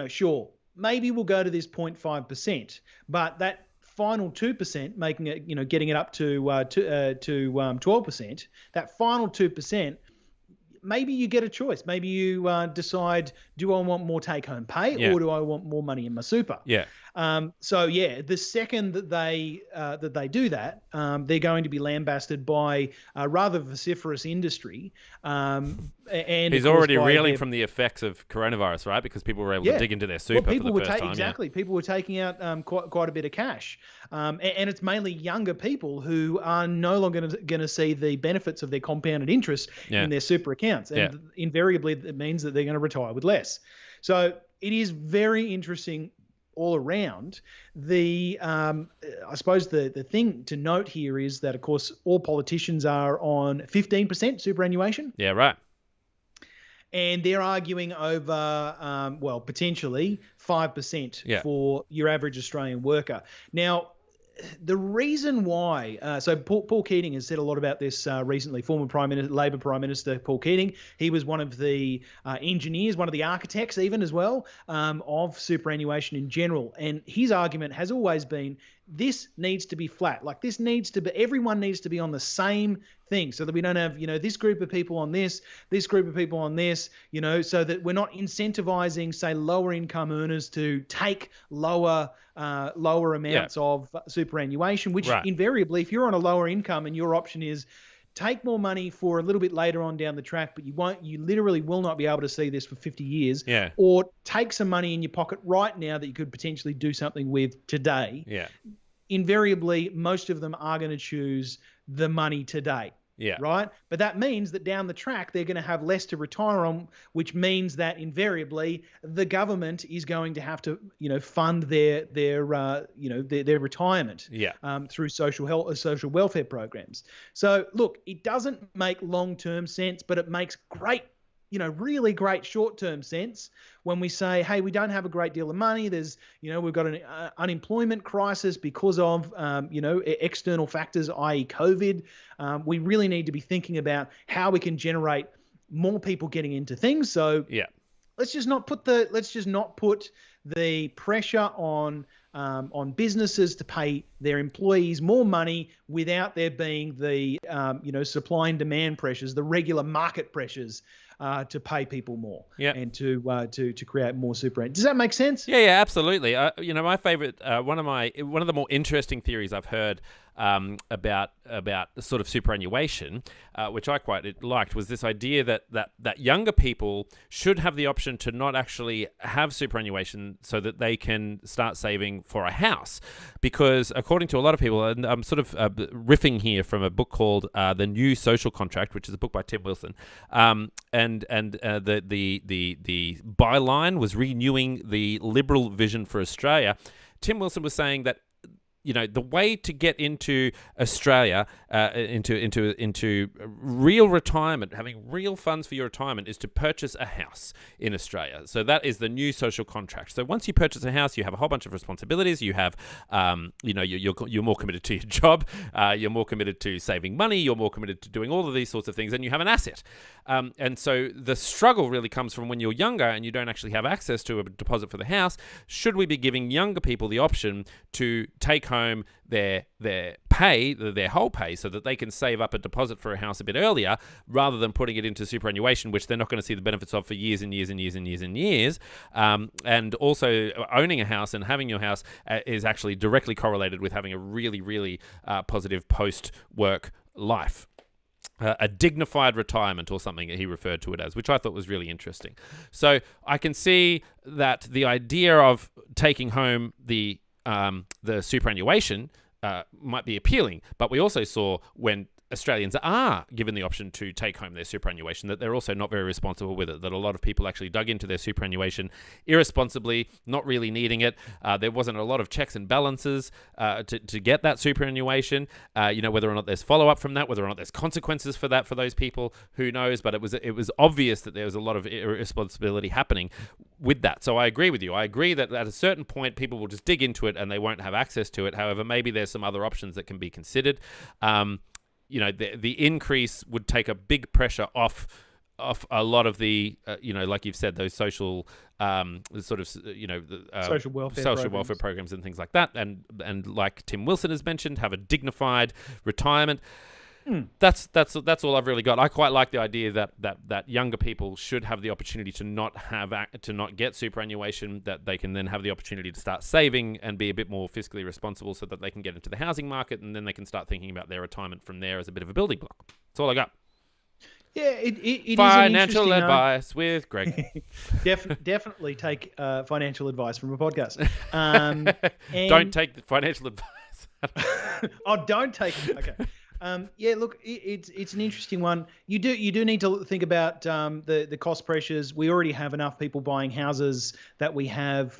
sure, maybe we'll go to this 0.5%, but that final 2%, making it, getting it up to 12%, that final 2%, maybe you get a choice. Maybe you decide, do I want more take-home pay or do I want more money in my super? Yeah. The second that they do that, they're going to be lambasted by a rather vociferous industry. And he's already reeling from the effects of coronavirus, right? Because people were able to dig into their super for the first time. Exactly. People were taking out quite a bit of cash. And it's mainly younger people who are no longer going to see the benefits of their compounded interest in their super accounts. And invariably, it means that they're going to retire with less. So it is very interesting all around. I suppose the thing to note here is that, of course, all politicians are on 15% superannuation. Yeah, right. And they're arguing over, potentially 5% for your average Australian worker. Now, the reason why, so Paul Keating has said a lot about this recently, former Labor Prime Minister Paul Keating. He was one of the engineers, one of the architects even as well, of superannuation in general. And his argument has always been, this needs to be flat. Like everyone needs to be on the same things, so that we don't have, this group of people on this group of people on this, so that we're not incentivizing, say, lower income earners to take lower amounts of superannuation, which invariably, if you're on a lower income and your option is take more money for a little bit later on down the track, but you literally will not be able to see this for 50 years. Yeah. Or take some money in your pocket right now that you could potentially do something with today. Yeah. Invariably, most of them are going to choose the money today. Yeah. Right. But that means that down the track, they're going to have less to retire on, which means that invariably the government is going to have to, fund their retirement through social welfare programs. So, look, it doesn't make long-term sense, but it makes great, really great short-term sense when we say, hey, we don't have a great deal of money. There's, we've got an unemployment crisis because of, external factors, i.e. COVID. We really need to be thinking about how we can generate more people getting into things. So let's just not put the pressure on businesses to pay their employees more money without there being the supply and demand pressures, the regular market pressures to pay people more and to create more super. Does that make sense? Yeah, absolutely. My favorite, one of the more interesting theories I've heard about sort of superannuation, which I quite liked, was this idea that younger people should have the option to not actually have superannuation so that they can start saving for a house. Because according to a lot of people, and I'm sort of riffing here from a book called The New Social Contract, which is a book by Tim Wilson, and the byline was renewing the liberal vision for Australia. Tim Wilson was saying that the way to get into Australia, into real retirement, having real funds for your retirement, is to purchase a house in Australia. So that is the new social contract. So once you purchase a house, you have a whole bunch of responsibilities. You have, you're more committed to your job. You're more committed to saving money. You're more committed to doing all of these sorts of things, and you have an asset. And so the struggle really comes from when you're younger and you don't actually have access to a deposit for the house. Should we be giving younger people the option to take home their pay, their whole pay, so that they can save up a deposit for a house a bit earlier, rather than putting it into superannuation, which they're not going to see the benefits of for years and years and years and years and years. And also, owning a house and having your house is actually directly correlated with having a really, really positive post-work life. A dignified retirement, or something he referred to it as, which I thought was really interesting. So I can see that the idea of taking home the superannuation might be appealing, but we also saw when Australians are given the option to take home their superannuation that they're also not very responsible with it, that a lot of people actually dug into their superannuation irresponsibly, not really needing it. There wasn't a lot of checks and balances to get that superannuation, whether or not there's follow-up from that, whether or not there's consequences for that for those people, who knows, but it was obvious that there was a lot of irresponsibility happening with that. So I agree with you. I agree that at a certain point people will just dig into it and they won't have access to it. However, maybe there's some other options that can be considered. The increase would take a big pressure off a lot of the, like you've said, those social social welfare programs and things like that. And like Tim Wilson has mentioned, have a dignified retirement. That's all I've really got. I quite like the idea that younger people should have the opportunity to not get superannuation, that they can then have the opportunity to start saving and be a bit more fiscally responsible, so that they can get into the housing market, and then they can start thinking about their retirement from there as a bit of a building block. That's all I got. Yeah, it financial is advice with Greg. Definitely take financial advice from a podcast. Don't take the financial advice. Don't take it. Okay. Look, it's an interesting one. You do need to think about the cost pressures. We already have enough people buying houses that we have,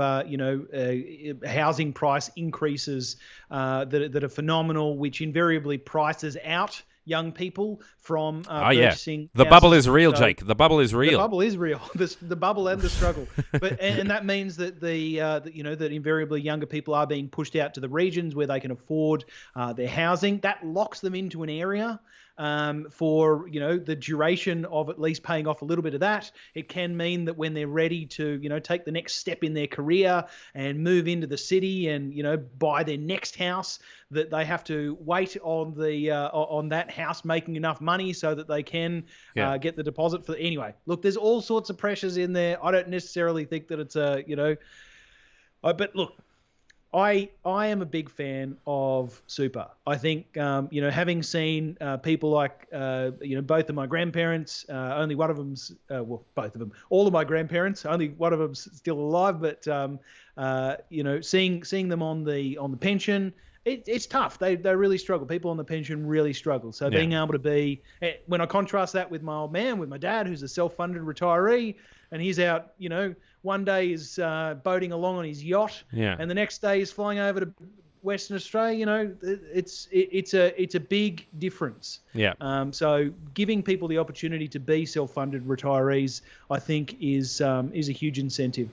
housing price increases that are phenomenal, which invariably prices out young people from purchasing. The bubble is real, Jake. The bubble is real. The bubble is real. The bubble and the struggle. But and that means that that invariably younger people are being pushed out to the regions where they can afford their housing. That locks them into an area for the duration of at least paying off a little bit of that. It can mean that when they're ready to take the next step in their career and move into the city and buy their next house, that they have to wait on that house making enough money so that they can get the deposit for. Anyway, look, there's all sorts of pressures in there. I don't necessarily think that it's but look, I am a big fan of super. I think having seen people like both of my grandparents, only one of them's both of them, all of my grandparents, only one of them's still alive, but seeing them on the pension, it's tough. They really struggle. People on the pension really struggle. So being able to be, when I contrast that with my old man, with my dad, who's a self-funded retiree, and he's out, one day is boating along on his yacht, and the next day is flying over to Western Australia. It's a big difference. So giving people the opportunity to be self-funded retirees, I think, is a huge incentive.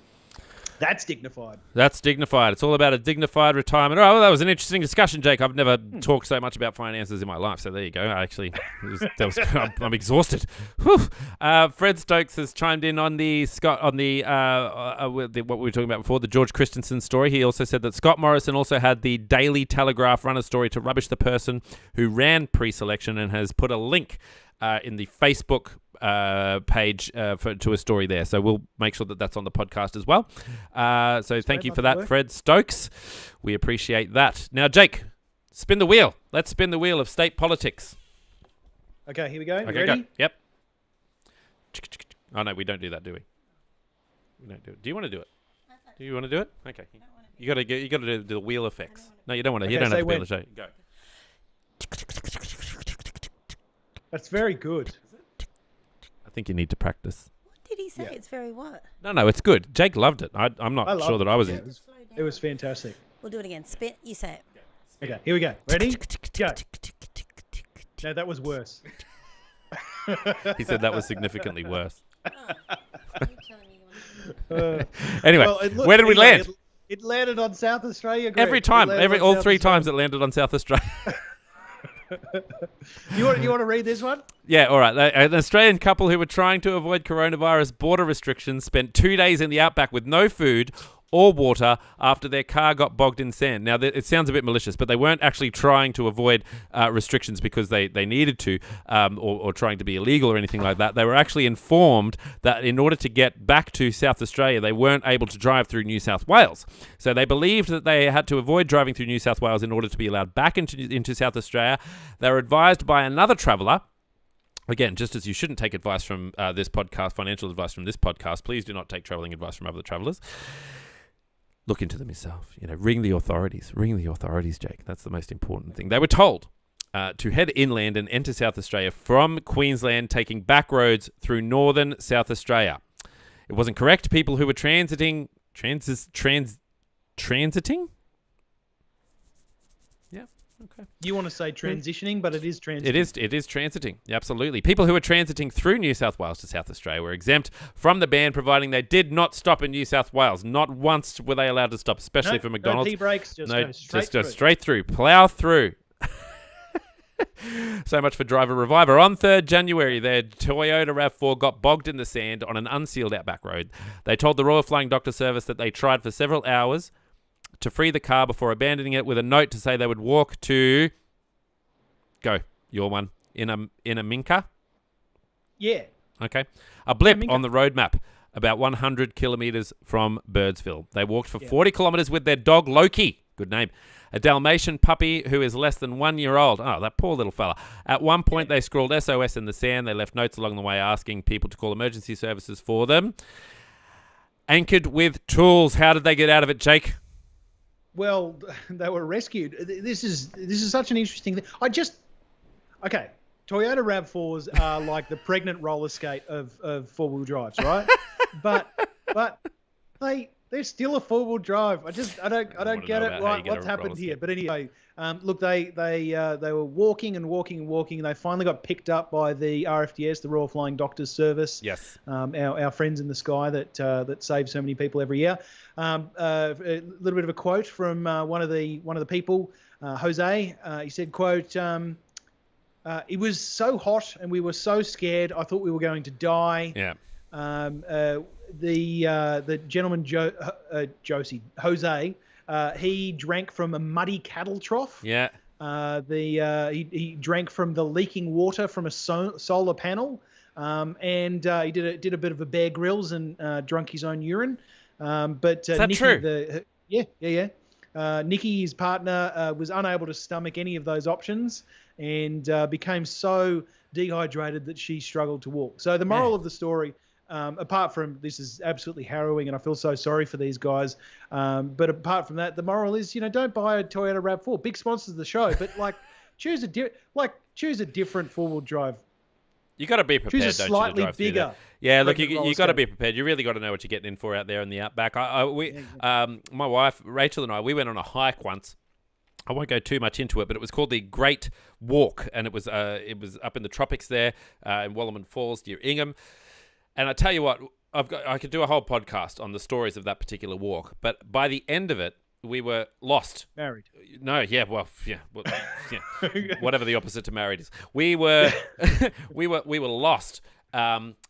That's dignified. That's dignified. It's all about a dignified retirement. Oh, well, that was an interesting discussion, Jake. I've never talked so much about finances in my life. So there you go. I'm exhausted. Fred Stokes has chimed in on what we were talking about before, the George Christensen story. He also said that Scott Morrison also had the Daily Telegraph run a story to rubbish the person who ran pre-selection, and has put a link in the Facebook page to a story there. So we'll make sure that that's on the podcast as well. So thank you for that, Fred Stokes. We appreciate that. Now, Jake, spin the wheel. Let's spin the wheel of state politics. Okay, here we go. Okay, ready? Go. Yep. Oh, no, we don't do that, do we? We don't do it. Do you want to do it? Do you want to do it? Okay. You got to do the wheel effects. No, you don't want to. You don't have to be able to show. Go. That's very good. I think you need to practice. What did he say? Yeah. It's very what? No, it's good. Jake loved it. I'm not sure that I was in. It was fantastic. We'll do it again. Spin. You say it. Okay, here we go. Ready? Go. No, that was worse. He said that was significantly worse. Anyway, where did we land? It landed on South Australia. Greg. Every time. All three times it landed on South Australia. You want to read this one? Yeah, all right. An Australian couple who were trying to avoid coronavirus border restrictions spent 2 days in the outback with no food or water after their car got bogged in sand. Now, it sounds a bit malicious, but they weren't actually trying to avoid restrictions because they needed to, or trying to be illegal or anything like that. They were actually informed that in order to get back to South Australia, they weren't able to drive through New South Wales. So they believed that they had to avoid driving through New South Wales in order to be allowed back into South Australia. They were advised by another traveller. Again, just as you shouldn't take advice from this podcast, financial advice from this podcast, please do not take travelling advice from other travellers. Look into them yourself. Ring the authorities. Ring the authorities, Jake. That's the most important thing. They were told to head inland and enter South Australia from Queensland, taking back roads through northern South Australia. It wasn't correct. People who were transiting? Yeah. Okay. You want to say transitioning, but it is transiting. It is transiting. Absolutely. People who were transiting through New South Wales to South Australia were exempt from the ban, providing they did not stop in New South Wales. Not once were they allowed to stop, especially for McDonald's. No P-brakes, just go straight through. Plough through. So much for Driver Reviver. On 3rd January, their Toyota RAV4 got bogged in the sand on an unsealed outback road. They told the Royal Flying Doctor Service that they tried for several hours to free the car before abandoning it with a note to say they would walk to... Go, your one. In a Minka? Yeah. Okay. A blip on the road map, about 100 kilometres from Birdsville. They walked for 40 kilometres with their dog, Loki. Good name. A Dalmatian puppy who is less than 1 year old. Oh, that poor little fella. At one point, they scrawled SOS in the sand. They left notes along the way asking people to call emergency services for them. Anchored with tools. How did they get out of it, Jake? Well, they were rescued. This is such an interesting thing. Okay, Toyota RAV4s are like the pregnant roller skate of four-wheel drives, right? but they're still a four-wheel drive. I don't get it. Right, what's happened here? But anyway, look, they were walking. And they finally got picked up by the RFDS, the Royal Flying Doctors Service. Yes. Our friends in the sky that save so many people every year. A little bit of a quote from one of the people, Jose. He said, "Quote." it was so hot and we were so scared. I thought we were going to die. Yeah. The gentleman Jose, he drank from a muddy cattle trough. Yeah. He drank from the leaking water from a solar panel, and he did a bit of a Bear Grylls and drunk his own urine. But Is that Nikki, true? Nikki, his partner, was unable to stomach any of those options and became so dehydrated that she struggled to walk. So the moral of the story, apart from this is absolutely harrowing and I feel so sorry for these guys, but apart from that, the moral is, don't buy a Toyota RAV4. Big sponsors of the show, but choose a different four-wheel drive. You got to be prepared, Choose a don't slightly you, to drive through bigger. that. Yeah, look, you roller got to skater. be prepared. You really got to know what you're getting in for out there in the outback. My wife Rachel and I, we went on a hike once. I won't go too much into it, but it was called the Great Walk, and it was up in the tropics there in Wallerman Falls near Ingham. And I tell you what, I could do a whole podcast on the stories of that particular walk. But by the end of it, we were lost. Married. No, yeah, whatever the opposite to married is. We were lost.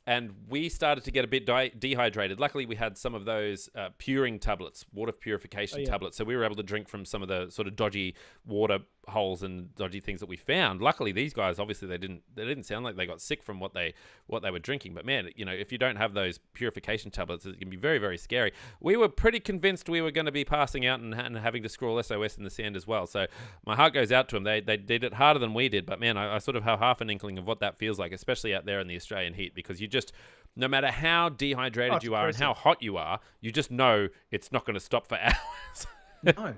And we started to get a bit dehydrated. Luckily, we had some of those puring tablets, water purification tablets. So we were able to drink from some of the sort of dodgy water holes and dodgy things that we found. Luckily, these guys, obviously, they didn't sound like they got sick from what they were drinking. But man, if you don't have those purification tablets, it can be very, very scary. We were pretty convinced we were going to be passing out and having to scrawl SOS in the sand as well. So my heart goes out to them. They did it harder than we did. But man, I sort of have half an inkling of what that feels like, especially out there in the Australian heat, because you just, no matter how dehydrated you are and how hot you are, you just know it's not going to stop for hours. No,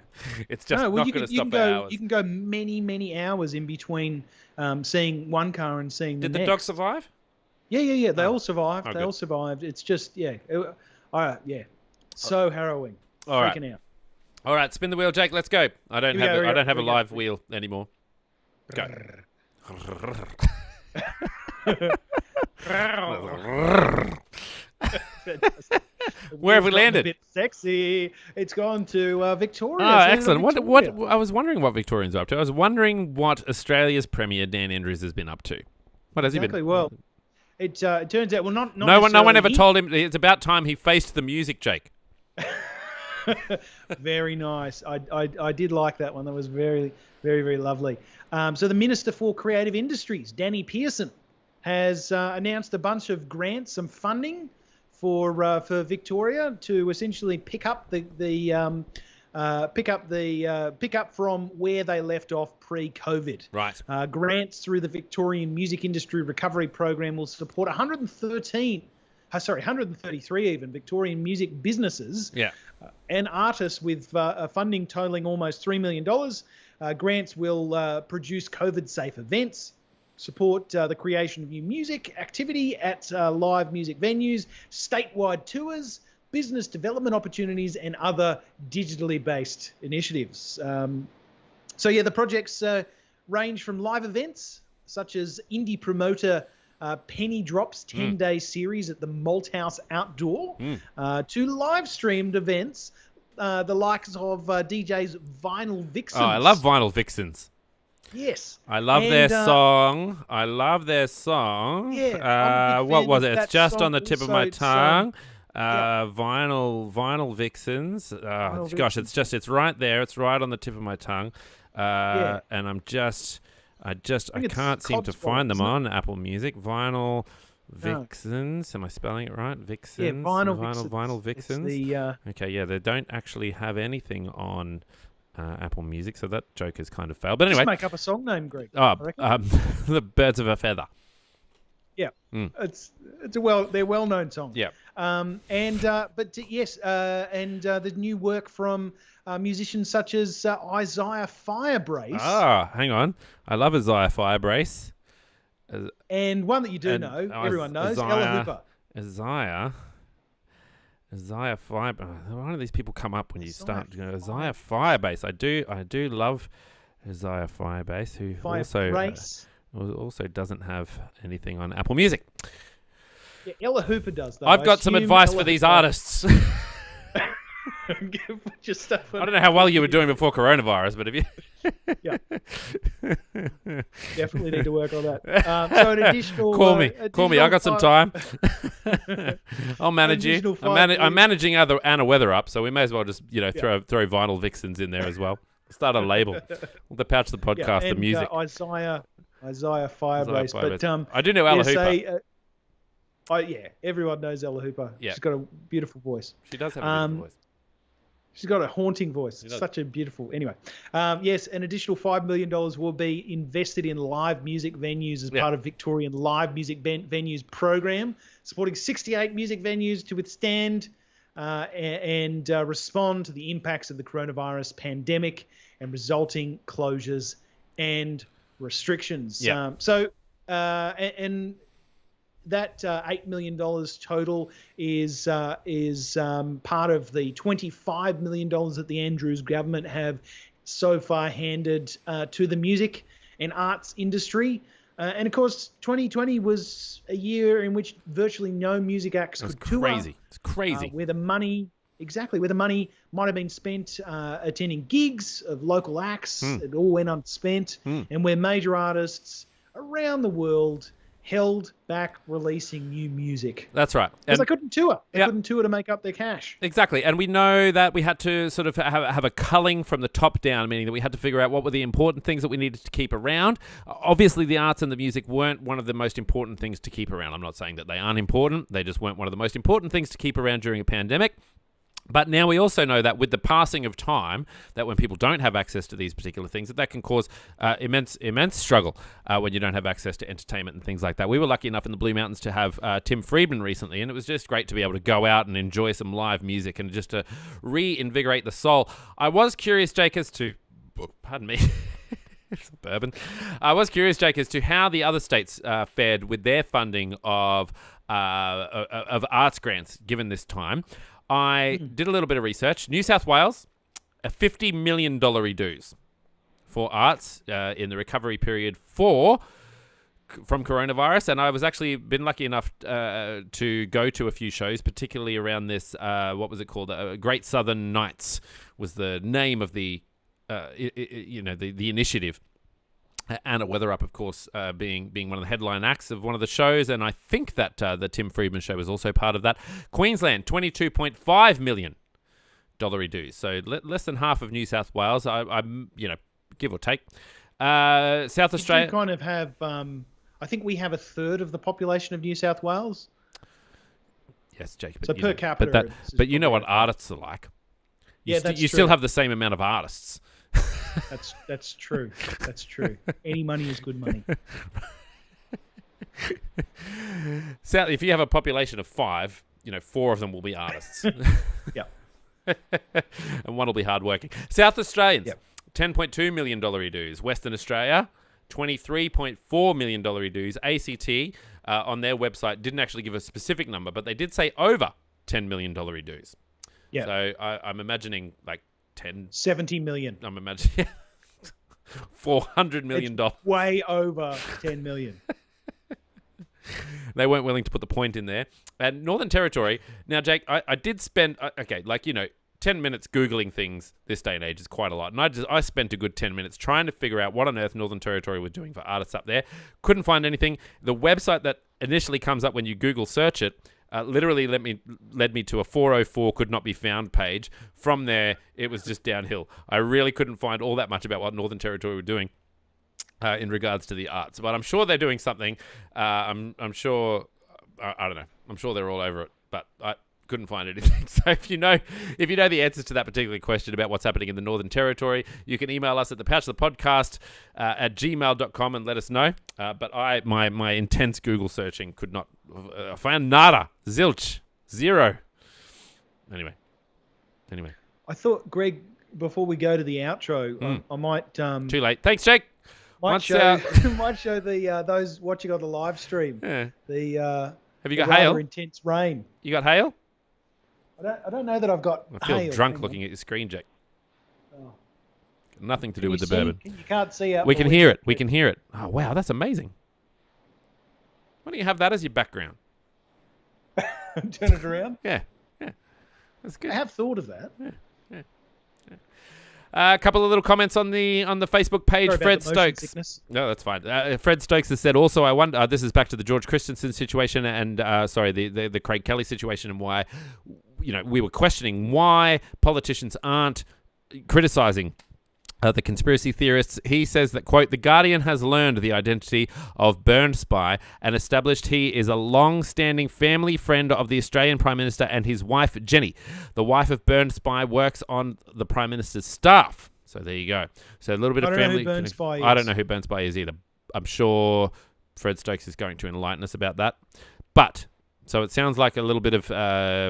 it's just not going to stop for hours. You can go many, many hours in between seeing one car and seeing the next. Did the next. dog survive? Yeah. They all survived. Oh, they good. all survived. It's just, so harrowing. All right. Freaking out. All right, spin the wheel, Jake. Let's go. I don't have a live wheel anymore. Go. Where have we landed? A bit sexy. It's gone to Victoria. Oh, It's excellent. landed What? on Victoria. I was wondering what Victorians are up to. I was wondering what Australia's Premier Dan Andrews has been up to. What has he Exactly. been? Well, it turns out, not No one necessarily ever he- told him. It's about time he faced the music, Jake. Very nice. I did like that one. That was very, very, very lovely. So the Minister for Creative Industries, Danny Pearson, has announced a bunch of grants, some funding for Victoria to essentially pick up from where they left off pre-COVID. Right. Grants through the Victorian Music Industry Recovery Program will support 133 even Victorian music businesses and artists with funding totaling almost $3 million. Grants will produce COVID-safe events, support the creation of new music activity at live music venues, statewide tours, business development opportunities, and other digitally based initiatives. The projects range from live events such as indie promoter Penny Drop's 10-day series at the Malthouse Outdoor to live-streamed events, the likes of DJs Vinyl Vixens. Oh, I love Vinyl Vixens. Yes. I love their song. Yeah. What was it? It's That just song on the tip of also, my tongue. Vinyl Vixens. Gosh, it's right there. It's right on the tip of my tongue. And I can't seem to find them on Apple Music. Vinyl Vixens. Am I spelling it right? Vixens. Yeah, Vinyl Vixens. Okay, yeah, they don't actually have anything on Apple Music, so that joke has kind of failed. But anyway, just make up a song name, Greg. The Birds of a Feather. Yeah, it's they're well-known songs. Yeah. And the new work from musicians such as Isaiah Firebrace. Ah, hang on. I love Isaiah Firebrace. And one that you do know, everyone knows, Ella Hooper. Isaiah Firebrace. Why do these people come up when you start? Isaiah Firebrace. I do love Isaiah Firebrace, who also doesn't have anything on Apple Music. Yeah, Ella Hooper does, though. I've got some advice for these artists. Put your stuff on. I don't know how well you were doing before coronavirus, but if you... Yeah. Definitely need to work on that. So an additional... Call me. I got some time. I'll manage you. Additional I'm managing Anna Weather up, so we may as well just, throw Vinyl Vixens in there as well. Start a label. The Pouch, the podcast, the music. Isaiah Firebase. But I do know Ella Hooper. Everyone knows Ella Hooper. Yeah. She's got a beautiful voice. She does have a beautiful voice. She's got a haunting voice. Such a beautiful... Anyway, yes, an additional $5 million will be invested in live music venues as part of Victorian Live Music Venues program, supporting 68 music venues to withstand and respond to the impacts of the coronavirus pandemic and resulting closures and restrictions. Yeah. And that $8 million total is part of the $25 million that the Andrews government have so far handed to the music and arts industry. And of course, 2020 was a year in which virtually no music acts could tour. It's crazy. Where the money might have been spent attending gigs of local acts. It all went unspent. And where major artists around the world held back releasing new music. That's right. Because they couldn't tour. They couldn't tour to make up their cash. Exactly. And we know that we had to sort of have a culling from the top down, meaning that we had to figure out what were the important things that we needed to keep around. Obviously, the arts and the music weren't one of the most important things to keep around. I'm not saying that they aren't important. They just weren't one of the most important things to keep around during a pandemic. But now we also know that with the passing of time, that when people don't have access to these particular things, that can cause immense struggle when you don't have access to entertainment and things like that. We were lucky enough in the Blue Mountains to have Tim Friedman recently, and it was just great to be able to go out and enjoy some live music and just to reinvigorate the soul. I was curious, Jake, as to... Pardon me. It's bourbon. I was curious, Jake, as to how the other states fared with their funding of arts grants given this time. I did a little bit of research. New South Wales, a $50 million dues for arts in the recovery period from coronavirus. And I was actually been lucky enough to go to a few shows, particularly around this, what was it called? Great Southern Nights was the name of the initiative. Anna Weatherup, of course, being one of the headline acts of one of the shows, and I think that the Tim Friedman show was also part of that. Queensland, $22.5 million dues, so less than half of New South Wales. I'm give or take. South Australia, you kind of have. I think we have a third of the population of New South Wales. Yes, Jake. So per capita, but you know what artists are like. You still have the same amount of artists. That's true. That's true. Any money is good money. So if you have a population of 5, 4 of them will be artists. Yeah. And one will be hardworking. South Australians, $10.2 million dues. Western Australia, $23.4 million dues. ACT on their website didn't actually give a specific number, but they did say over $10 million dues. Yeah. So I'm imagining like 70 million. I'm imagining $400 million. It's way over 10 million. They weren't willing to put the point in there. And Northern Territory, now, Jake, I did spend, 10 minutes Googling things this day and age is quite a lot. And I spent a good 10 minutes trying to figure out what on earth Northern Territory was doing for artists up there. Couldn't find anything. The website that initially comes up when you Google search it literally led me to a 404 could not be found page. From there, it was just downhill. I really couldn't find all that much about what Northern Territory were doing in regards to the arts. But I'm sure they're doing something. I'm sure, I don't know. I'm sure they're all over it. But I couldn't find anything. So if you know the answers to that particular question about what's happening in the Northern Territory, you can email us at thepouchofthepodcast at gmail.com and let us know. But my intense Google searching could not find nada, zilch, zero. Anyway. I thought, Greg, before we go to the outro, I might too late. Thanks, Jake. Might show the those watching on the live stream. Yeah. Have you got rather hail? Intense rain. You got hail? I don't know that I've got. I feel hail. drunk looking at your screen, Jake. Oh. Nothing to do with the bourbon. You can't see out. We can hear it. We can hear it. Oh wow, that's amazing. Why don't you have that as your background? Turn it around. Yeah. That's good. I have thought of that. A couple of little comments on the Facebook page. Sorry about Fred the motion Stokes. sickness. No, that's fine. Fred Stokes has said also, I wonder, this is back to the George Christensen situation and, the Craig Kelly situation and why, we were questioning why politicians aren't criticising the conspiracy theorists. He says that, quote, "The Guardian has learned the identity of Burned Spy and established he is a long-standing family friend of the Australian Prime Minister and his wife, Jenny. The wife of Burned Spy works on the Prime Minister's staff." So there you go. So a little bit of family. I don't know who Burned Spy is. I don't know who Burned Spy is either. I'm sure Fred Stokes is going to enlighten us about that. But... so it sounds like a little bit of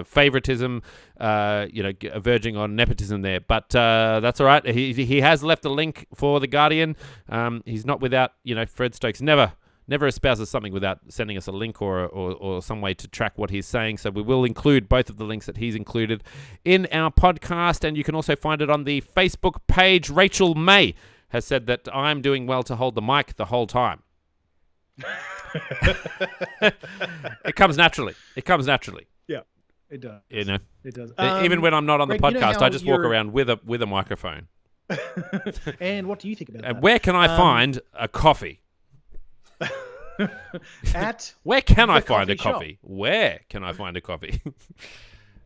favoritism, verging on nepotism there. But that's all right. He has left a link for The Guardian. He's not without, Fred Stokes never espouses something without sending us a link or some way to track what he's saying. So we will include both of the links that he's included in our podcast. And you can also find it on the Facebook page. Rachel May has said that I'm doing well to hold the mic the whole time. It comes naturally. Yeah, it does. It does. Even when I'm not on the Greg, podcast, I just walk around with a microphone. And what do you think about that? Where can I find a coffee? Where can I find a coffee? Where can I find a coffee?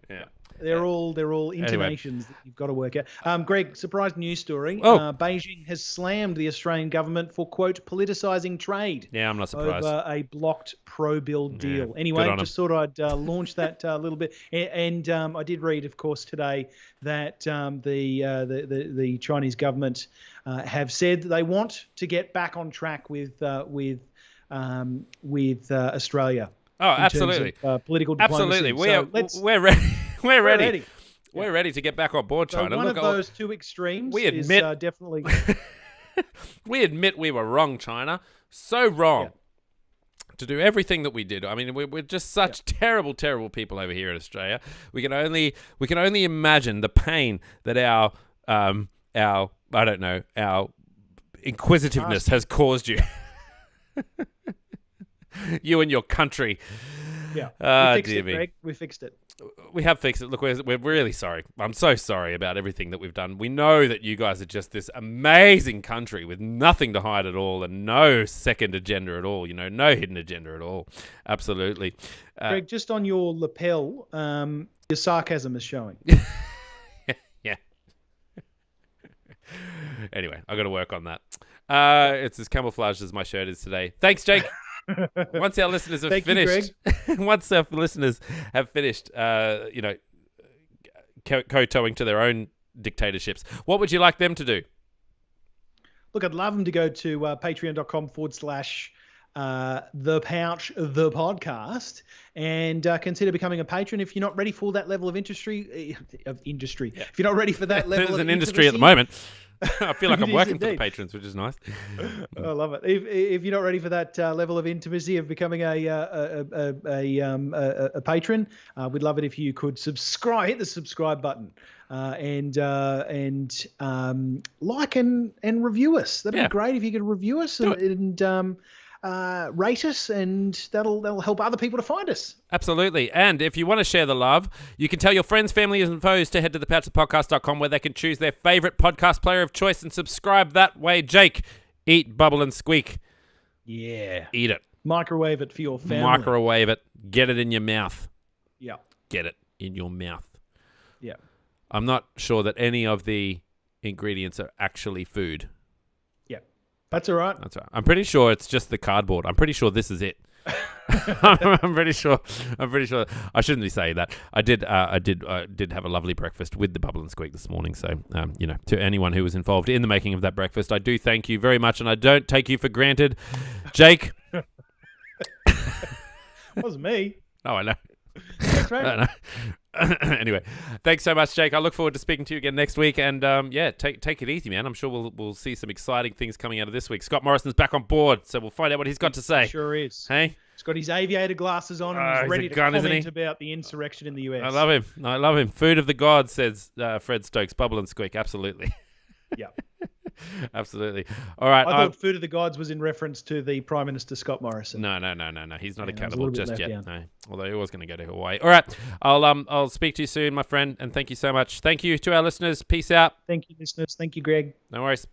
Yeah. They're all intonations that you've got to work out. Greg, surprise news story. Oh. Beijing has slammed the Australian government for, quote, politicising trade. Yeah, I'm not surprised. Over a blocked pro-bill deal. Anyway, just thought I'd launch that a little bit. And I did read, of course, today that the Chinese government have said that they want to get back on track with Australia. Oh, absolutely. Political diplomacy. Absolutely. We're ready. We're ready. We're ready to get back on board, China. So one of those two extremes is definitely... We admit we were wrong, China. So wrong. To do everything that we did. I mean, we're just such terrible, terrible people over here in Australia. We can only imagine the pain that our inquisitiveness has caused you. You and your country. Yeah. We fixed it, Greg. We fixed it. We have fixed it. Look, we're really sorry. I'm so sorry about everything that we've done. We know that you guys are just this amazing country with nothing to hide at all and no second agenda at all. No hidden agenda at all. Absolutely. Greg, just on your lapel, your sarcasm is showing. Yeah. Anyway, I've got to work on that. It's as camouflaged as my shirt is today. Thanks, Jake. Once our listeners have finished, kowtowing to their own dictatorships, what would you like them to do? Look, I'd love them to go to patreon.com/the podcast and consider becoming a patron if you're not ready for that level of industry. If you're not ready for that level, there's of an industry at the moment. I feel like I'm working indeed for the patrons, which is nice. I love it. If you're not ready for that level of intimacy of becoming a patron, we'd love it if you could hit the subscribe button, and like and review us. That'd be great if you could review us and rate us, and that'll help other people to find us. Absolutely. And if you want to share the love, you can tell your friends, family, and foes to head to thepouchofpodcast.com where they can choose their favorite podcast player of choice and subscribe that way. Jake, eat, bubble, and squeak. Yeah. Eat it. Microwave it for your family. Microwave it. Get it in your mouth. Yeah. Get it in your mouth. Yeah. I'm not sure that any of the ingredients are actually food. That's all right. That's right. I'm pretty sure it's just the cardboard. I'm pretty sure this is it. I'm pretty sure. I shouldn't be saying that. I did have a lovely breakfast with the Bubble and Squeak this morning. So, to anyone who was involved in the making of that breakfast, I do thank you very much, and I don't take you for granted, Jake. Wasn't me. Oh, I know. That's right. I know. Anyway, thanks so much, Jake. I look forward to speaking to you again next week. And take it easy, man. I'm sure we'll see some exciting things coming out of this week. Scott Morrison's back on board, so we'll find out what he's got to say. Sure is. Hey, he's got his aviator glasses on and he's ready to comment about the insurrection in the US. I love him. Food of the gods, says Fred Stokes. Bubble and Squeak. Absolutely. Yeah. Absolutely. All right. I thought Food of the Gods was in reference to the Prime Minister Scott Morrison. No. He's not Yeah, I was a accountable little bit just left yet. down. No. Although he was going to go to Hawaii. All right. I'll speak to you soon, my friend, and thank you so much. Thank you to our listeners. Peace out. Thank you, listeners. Thank you, Greg. No worries.